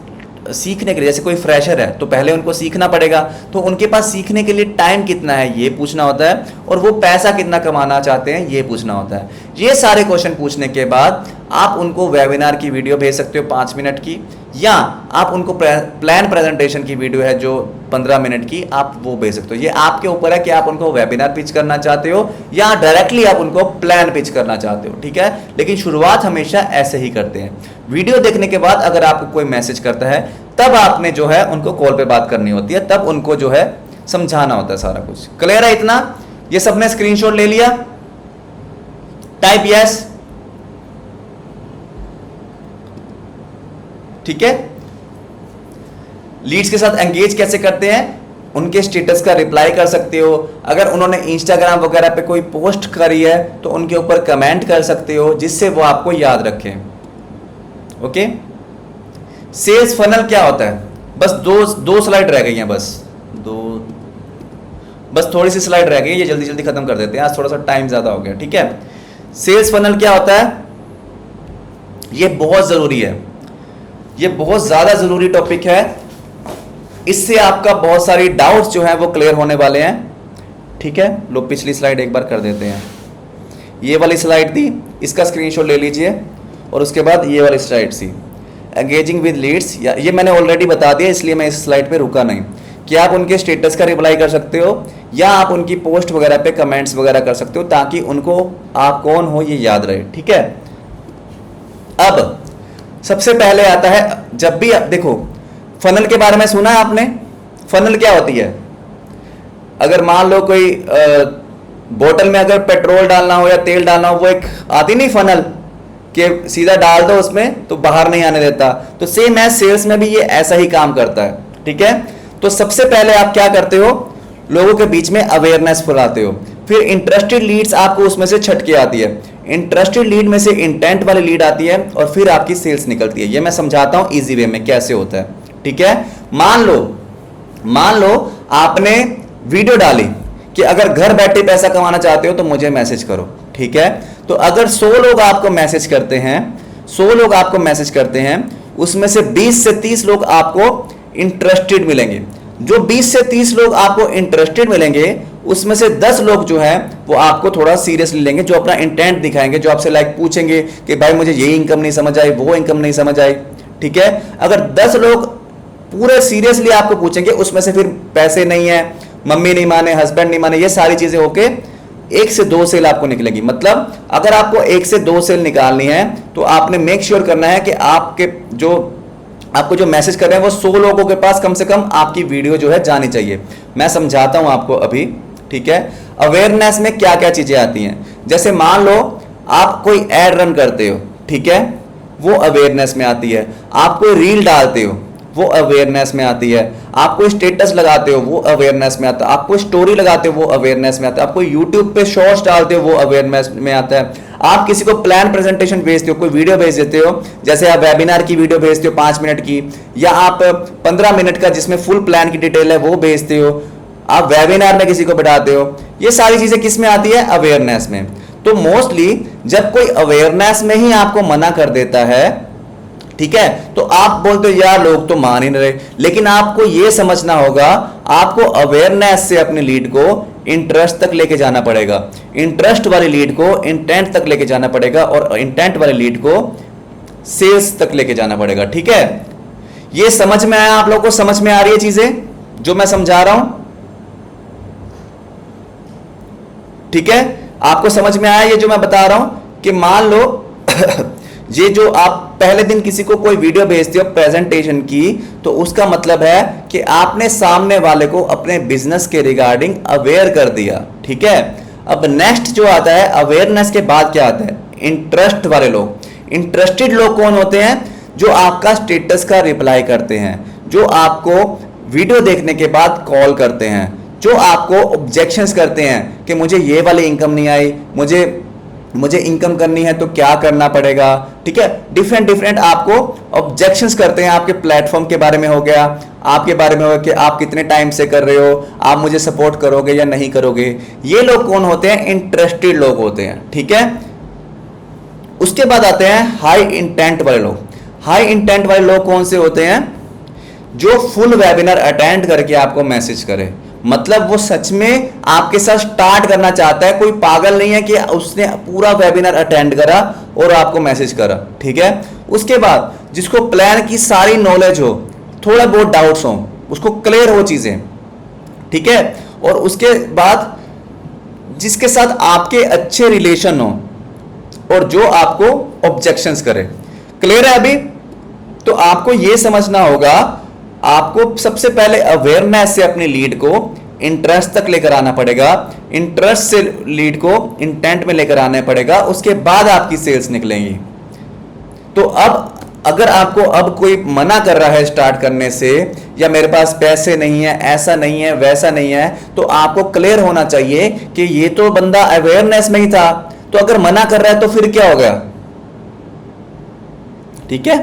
[SPEAKER 2] सीखने के लिए, जैसे कोई फ्रेशर है तो पहले उनको सीखना पड़ेगा, तो उनके पास सीखने के लिए टाइम कितना है ये पूछना होता है, और वो पैसा कितना कमाना चाहते हैं ये पूछना होता है। ये सारे क्वेश्चन पूछने के बाद आप उनको वेबिनार की वीडियो भेज सकते हो 5 मिनट की, या आप उनको प्लान प्रेजेंटेशन की वीडियो है जो 15 मिनट की, आप वो भेज सकते हो। ये आपके ऊपर है कि आप उनको वेबिनार पिच करना चाहते हो या डायरेक्टली आप उनको प्लान पिच करना चाहते हो। ठीक है, लेकिन शुरुआत हमेशा ऐसे ही करते हैं। वीडियो देखने के बाद अगर आपको कोई मैसेज करता है तब आपने जो है उनको कॉल पे बात करनी होती है, तब उनको जो है समझाना होता है सारा कुछ। क्लियर है इतना? ये सबने स्क्रीनशॉट ले लिया? Type yes. ठीक है, लीड्स के साथ एंगेज कैसे करते हैं, उनके स्टेटस का रिप्लाई कर सकते हो। अगर उन्होंने इंस्टाग्राम वगैरह पे कोई पोस्ट करी है तो उनके ऊपर कमेंट कर सकते हो, जिससे वो आपको याद रखें। ओके, सेल्स फनल क्या होता है? बस दो स्लाइड रह गई हैं, बस थोड़ी सी स्लाइड रह गई है, ये जल्दी जल्दी खत्म कर देते हैं, आज थोड़ा सा टाइम ज्यादा हो गया। ठीक है, सेल्स फनल क्या होता है, ये बहुत जरूरी है, ये बहुत ज्यादा जरूरी टॉपिक है। इससे आपका बहुत सारी डाउट्स जो हैं वो क्लियर होने वाले हैं। ठीक है, लो पिछली स्लाइड एक बार कर देते हैं। ये वाली स्लाइड थी, इसका स्क्रीनशॉट ले लीजिए, और उसके बाद ये वाली स्लाइड थी एंगेजिंग विद लीड्स। ये मैंने ऑलरेडी बता दिया, इसलिए मैं इस स्लाइड पे रुका नहीं, कि आप उनके स्टेटस का रिप्लाई कर सकते हो या आप उनकी पोस्ट वगैरह पे कमेंट्स वगैरह कर सकते हो, ताकि उनको आप कौन हो ये याद रहे। ठीक है, अब सबसे पहले आता है, जब भी आप देखो फनल के बारे में सुना है आपने? फनल क्या होती है? अगर मान लो कोई बोतल में अगर पेट्रोल डालना हो या तेल डालना हो, वो एक आती नहीं फनल, कि सीधा डाल दो उसमें तो बाहर नहीं आने देता, तो सेम है सेल्स में भी ये ऐसा ही काम करता है। ठीक है, तो सबसे पहले आप क्या करते हो, लोगों के बीच में अवेयरनेस फैलाते हो, फिर इंटरेस्टेड लीड्स आपको उसमें से छटके आती है, इंटरेस्टेड लीड में से इंटेंट वाली लीड आती है, और फिर आपकी सेल्स निकलती है। ये मैं समझाता हूं इजी वे में कैसे होता है। ठीक है, मान लो मान लो आपने वीडियो डाली कि अगर घर बैठे पैसा कमाना चाहते हो तो मुझे मैसेज करो, ठीक है। तो अगर 100 लोग आपको मैसेज करते हैं, 100 लोग आपको मैसेज करते हैं, उसमें से 20 से 30 लोग आपको इंटरेस्टेड मिलेंगे। जो 20 से 30 लोग आपको इंटरेस्टेड मिलेंगे उसमें से 10 लोग जो है वो आपको थोड़ा सीरियसली लेंगे, जो अपना इंटेंट दिखाएंगे, जो आपसे लाइक पूछेंगे कि भाई मुझे ये इनकम नहीं समझ आई, वो इनकम नहीं समझ आई, ठीक है। अगर 10 लोग पूरे सीरियसली आपको पूछेंगे, उसमें से फिर पैसे नहीं है, मम्मी नहीं माने, हस्बैंड नहीं माने, ये सारी चीजें होके 1 से 2 सेल आपको निकलेगी। मतलब अगर आपको 1 से 2 सेल निकालनी है तो आपने मेक श्योर करना है कि आपको जो मैसेज कर रहे हैं वो 100 लोगों के पास कम से कम आपकी वीडियो जो है जानी चाहिए। मैं समझाता हूं आपको अभी, ठीक है। अवेयरनेस में क्या क्या चीजें आती हैं, जैसे मान लो आप कोई एड रन करते हो, ठीक है, वो अवेयरनेस में आती है। आप कोई रील डालते हो, वो अवेयरनेस में आती है। आप कोई स्टेटस लगाते हो, वो अवेयरनेस में आता है। आप कोई स्टोरी लगाते हो, वो अवेयरनेस में आता है। आप कोई यूट्यूब पे शॉर्ट्स डालते हो, वो अवेयरनेस में आता है। आप किसी को प्लान प्रेजेंटेशन भेजते हो, कोई वीडियो भेज देते हो, जैसे आप वेबिनार की वीडियो भेजते हो 5 मिनट की, या आप 15 मिनट का जिसमें फुल प्लान की डिटेल है वो भेजते हो, आप वेबिनार में किसी को बैठाते हो, ये सारी चीजें किस में आती है? अवेयरनेस में। तो मोस्टली जब कोई अवेयरनेस में ही आपको मना कर देता है, ठीक है, तो आप बोलते हो यार लोग तो मान ही नहीं रहे। लेकिन आपको यह समझना होगा, आपको अवेयरनेस से अपनी लीड को इंटरेस्ट तक लेके जाना पड़ेगा, इंटरेस्ट वाली लीड को इंटेंट तक लेके जाना पड़ेगा, और इंटेंट वाली लीड को सेल्स तक लेके जाना पड़ेगा, ठीक है। ये समझ में आया? आप लोगों को समझ में आ रही है चीजें जो मैं समझा रहा हूं? ठीक है, आपको समझ में आया ये जो मैं बता रहा हूं कि मान लो ये जो आप पहले दिन किसी को कोई वीडियो भेजते हो प्रेजेंटेशन की, तो उसका मतलब है कि आपने सामने वाले को अपने बिजनेस के रिगार्डिंग अवेयर कर दिया, ठीक है। अब नेक्स्ट जो आता है, अवेयरनेस के बाद क्या आता है? इंटरेस्ट वाले लोग। इंटरेस्टेड लोग कौन होते हैं? जो आपका स्टेटस का रिप्लाई करते हैं, जो आपको वीडियो देखने के बाद कॉल करते हैं, जो आपको ऑब्जेक्शंस करते हैं कि मुझे ये वाली इनकम नहीं आई, मुझे इनकम करनी है तो क्या करना पड़ेगा, ठीक है। डिफरेंट आपको ऑब्जेक्शंस करते हैं, आपके प्लेटफॉर्म के बारे में हो गया, आपके बारे में हो गया कि आप कितने टाइम से कर रहे हो, आप मुझे सपोर्ट करोगे या नहीं करोगे। ये लोग कौन होते हैं? इंटरेस्टेड लोग होते हैं, ठीक है। उसके बाद आते हैं हाई इंटेंट वाले लोग। हाई इंटेंट वाले लोग कौन से होते हैं? जो फुल वेबिनार अटेंड करके आपको मैसेज करे, मतलब वो सच में आपके साथ स्टार्ट करना चाहता है, कोई पागल नहीं है कि उसने पूरा वेबिनार अटेंड करा और आपको मैसेज करा, ठीक है। उसके बाद जिसको प्लान की सारी नॉलेज हो, थोड़ा बहुत डाउट्स हो, उसको क्लियर हो चीजें, ठीक है। और उसके बाद जिसके साथ आपके अच्छे रिलेशन हो और जो आपको ऑब्जेक्शंस करे। क्लियर है अभी? तो आपको यह समझना होगा, आपको सबसे पहले अवेयरनेस से अपनी लीड को इंटरेस्ट तक लेकर आना पड़ेगा, इंटरेस्ट से लीड को इंटेंट में लेकर आना पड़ेगा, उसके बाद आपकी सेल्स निकलेंगी। तो अब अगर आपको अब कोई मना कर रहा है स्टार्ट करने से, या मेरे पास पैसे नहीं है, ऐसा नहीं है, वैसा नहीं है, तो आपको क्लियर होना चाहिए कि ये तो बंदा अवेयरनेस में ही था, तो अगर मना कर रहा है तो फिर क्या हो गया? ठीक है,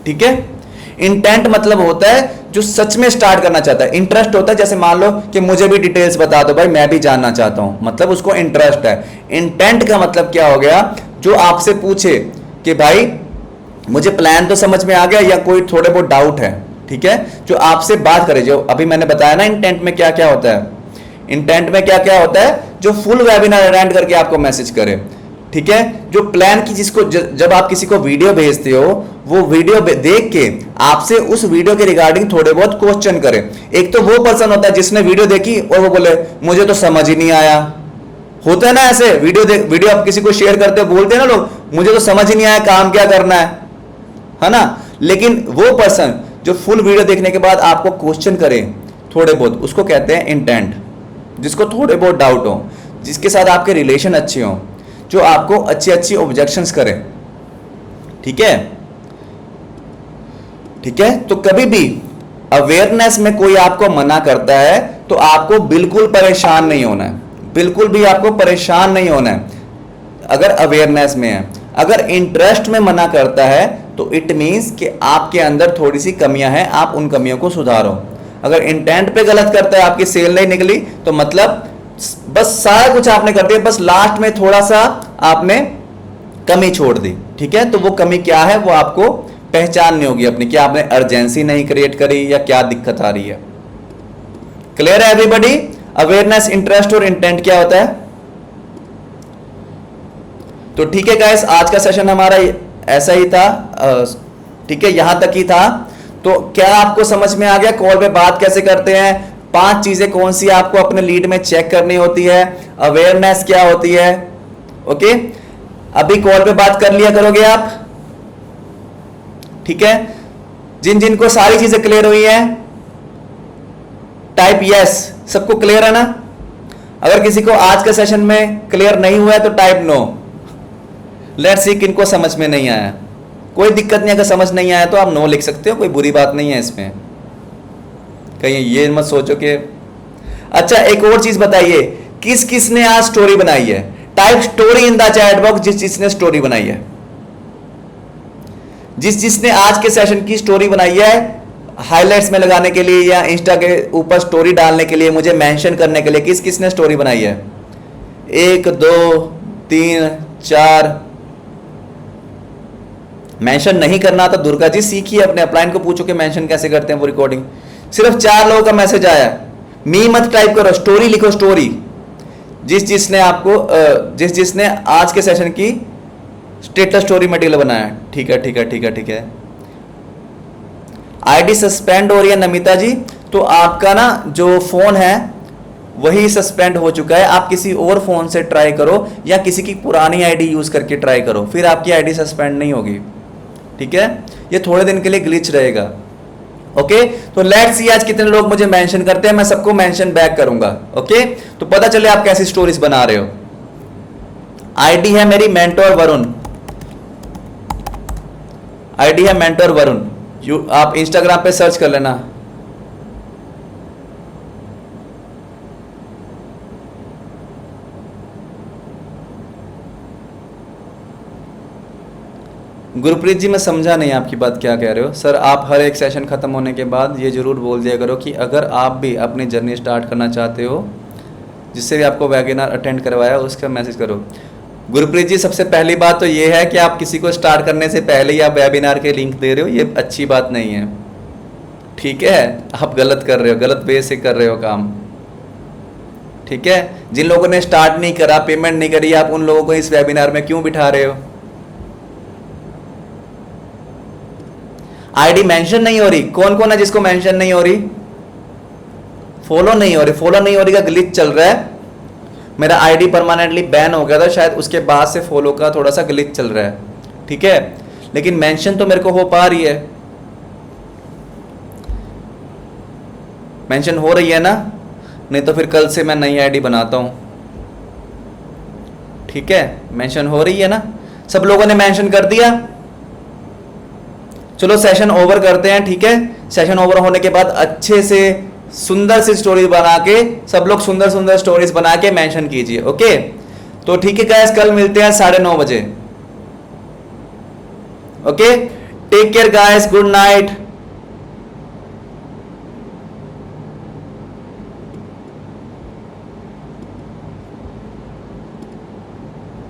[SPEAKER 2] ठीक है। इंटेंट मतलब होता है जो सच में स्टार्ट करना चाहता है। इंटरेस्ट होता है, जैसे मान लो कि मुझे भी डिटेल्स बता दो भाई, मैं भी जानना चाहता हूं, मतलब उसको इंटरेस्ट है। इंटेंट का मतलब क्या हो गया? जो आपसे पूछे कि भाई मुझे प्लान तो समझ में आ गया या कोई थोड़े बहुत डाउट है, ठीक है, जो आपसे बात करे। जो अभी मैंने बताया ना इंटेंट में क्या क्या होता है, इंटेंट में क्या क्या होता है? जो फुल वेबिनार अटेंड करके आपको मैसेज करे, ठीक है। जो प्लान की, जिसको जब आप किसी को वीडियो भेजते हो, वो वीडियो देख के आपसे उस वीडियो के रिगार्डिंग थोड़े बहुत क्वेश्चन करे। एक तो वो पर्सन होता है जिसने वीडियो देखी और वो बोले मुझे तो समझ ही नहीं आया। होता है ना ऐसे? वीडियो आप किसी को शेयर करते हो, बोलते हैं ना लोग मुझे तो समझ ही नहीं आया काम क्या करना है ना। लेकिन वो पर्सन जो फुल वीडियो देखने के बाद आपको क्वेश्चन करे थोड़े बहुत, उसको कहते हैं इंटेंट। जिसको थोड़े बहुत डाउट हो, जिसके साथ आपके रिलेशन अच्छे हो, जो आपको अच्छी अच्छी ऑब्जेक्शंस करे, ठीक है, ठीक है। तो कभी भी अवेयरनेस में कोई आपको मना करता है तो आपको बिल्कुल परेशान नहीं होना है, बिल्कुल भी आपको परेशान नहीं होना है अगर अवेयरनेस में है। अगर इंटरेस्ट में मना करता है तो इट मींस कि आपके अंदर थोड़ी सी कमियां हैं, आप उन कमियों को सुधारो। अगर इंटेंट पे गलत करता है, आपकी सेल नहीं निकली, तो मतलब बस सारा कुछ आपने कर दिया, बस लास्ट में थोड़ा सा आपने कमी छोड़ दी। ठीक है, तो वो कमी क्या है वो आपको पहचाननी होगी अपनी, क्या आपने अर्जेंसी नहीं क्रिएट करी या क्या दिक्कत आ रही है। क्लियर है एवरीबॉडी? अवेयरनेस, इंटरेस्ट और इंटेंट क्या होता है? तो ठीक है गाइस, आज का सेशन हमारा ऐसा ही था। ठीक है, यहां तक ही था। तो क्या आपको समझ में आ गया कॉल पे बात कैसे करते हैं? 5 चीजें कौन सी आपको अपने लीड में चेक करनी होती है, अवेयरनेस क्या होती है। ओके, अभी कॉल पे बात कर लिया करोगे आप। ठीक है, जिन जिन को सारी चीजें क्लियर हुई हैं टाइप यस। सबको क्लियर है ना? अगर किसी को आज के सेशन में क्लियर नहीं हुआ है तो टाइप नो। लेट्स सी किनको समझ में नहीं आया। कोई दिक्कत नहीं, अगर समझ नहीं आया तो आप नो लिख सकते हो, कोई बुरी बात नहीं है इसमें। कहीं ये मत सोचो कि अच्छा एक और चीज बताइए, किस किस ने आज स्टोरी बनाई है? Type story in the chat box जिस जिसने स्टोरी बनाई है। जिस जिसने आज के सेशन की स्टोरी बनाई है, हाइलाइट्स में लगाने के लिए या इंस्टा के ऊपर स्टोरी डालने के लिए, मुझे मेंशन करने के लिए, किस किसने स्टोरी बनाई है? 1 2 3 4। मेंशन नहीं करना तो दुर्गा जी सीखिए, अपने अपलाइन को पूछो कि मेंशन कैसे करते हैं वो रिकॉर्डिंग। सिर्फ 4 लोगों का मैसेज आया। मी मत टाइप करो, स्टोरी लिखो, स्टोरी। जिस जिसने आज के सेशन की स्टेटस स्टोरी मटेरियल बनाया। ठीक है ठीक है ठीक है ठीक है। आईडी सस्पेंड हो रही है नमिता जी, तो आपका ना जो फोन है वही सस्पेंड हो चुका है। आप किसी और फोन से ट्राई करो या किसी की पुरानी आईडी यूज करके ट्राई करो, फिर आपकी आईडी सस्पेंड नहीं होगी। ठीक है, ये थोड़े दिन के लिए ग्लिच रहेगा। ओके, तो लेट्स सी आज कितने लोग मुझे मेंशन करते हैं, मैं सबको मेंशन बैक करूंगा। ओके, तो पता चले आप कैसी स्टोरीज बना रहे हो। आईडी है मेरी मेंटोर वरुण, आईडी है मेंटोर वरुण। आप इंस्टाग्राम पे सर्च कर लेना। गुरप्रीत जी मैं समझा नहीं आपकी बात, क्या कह रहे हो सर? आप हर एक सेशन खत्म होने के बाद ये जरूर बोल दिया करो कि अगर आप भी अपनी जर्नी स्टार्ट करना चाहते हो, जिससे भी आपको वेबिनार अटेंड करवाया उसका मैसेज करो। गुरप्रीत जी सबसे पहली बात तो ये है कि आप किसी को स्टार्ट करने से पहले ही आप वेबिनार के लिंक दे रहे हो, ये अच्छी बात नहीं है। ठीक है, आप गलत कर रहे हो, गलत वे से कर रहे हो काम। ठीक है, जिन लोगों ने स्टार्ट नहीं करा, पेमेंट नहीं करी, आप उन लोगों को इस वेबिनार में क्यों बिठा रहे हो? आईडी मेंशन नहीं हो रही, कौन कौन है जिसको मेंशन नहीं हो रही? फॉलो नहीं हो रही, फॉलो नहीं हो रही का ग्लिच चल रहा है। मेरा आईडी परमानेंटली बैन हो गया था, शायद उसके बाद से फॉलो का थोड़ा सा ग्लिच चल रहा है। ठीक है, लेकिन मेंशन तो मेरे को हो पा रही है, मेंशन हो रही है ना? नहीं तो फिर कल से मैं नई आईडी बनाता हूं। ठीक है, मेंशन हो रही है ना? सब लोगों ने मेंशन कर दिया। चलो सेशन ओवर करते हैं। ठीक है, सेशन ओवर होने के बाद अच्छे से सुंदर सी स्टोरीज बना के, सब लोग सुंदर सुंदर स्टोरीज बना के मेंशन कीजिए। ओके, तो ठीक है गाइस, कल मिलते हैं 9:30 बजे। Okay, take care guys, good night.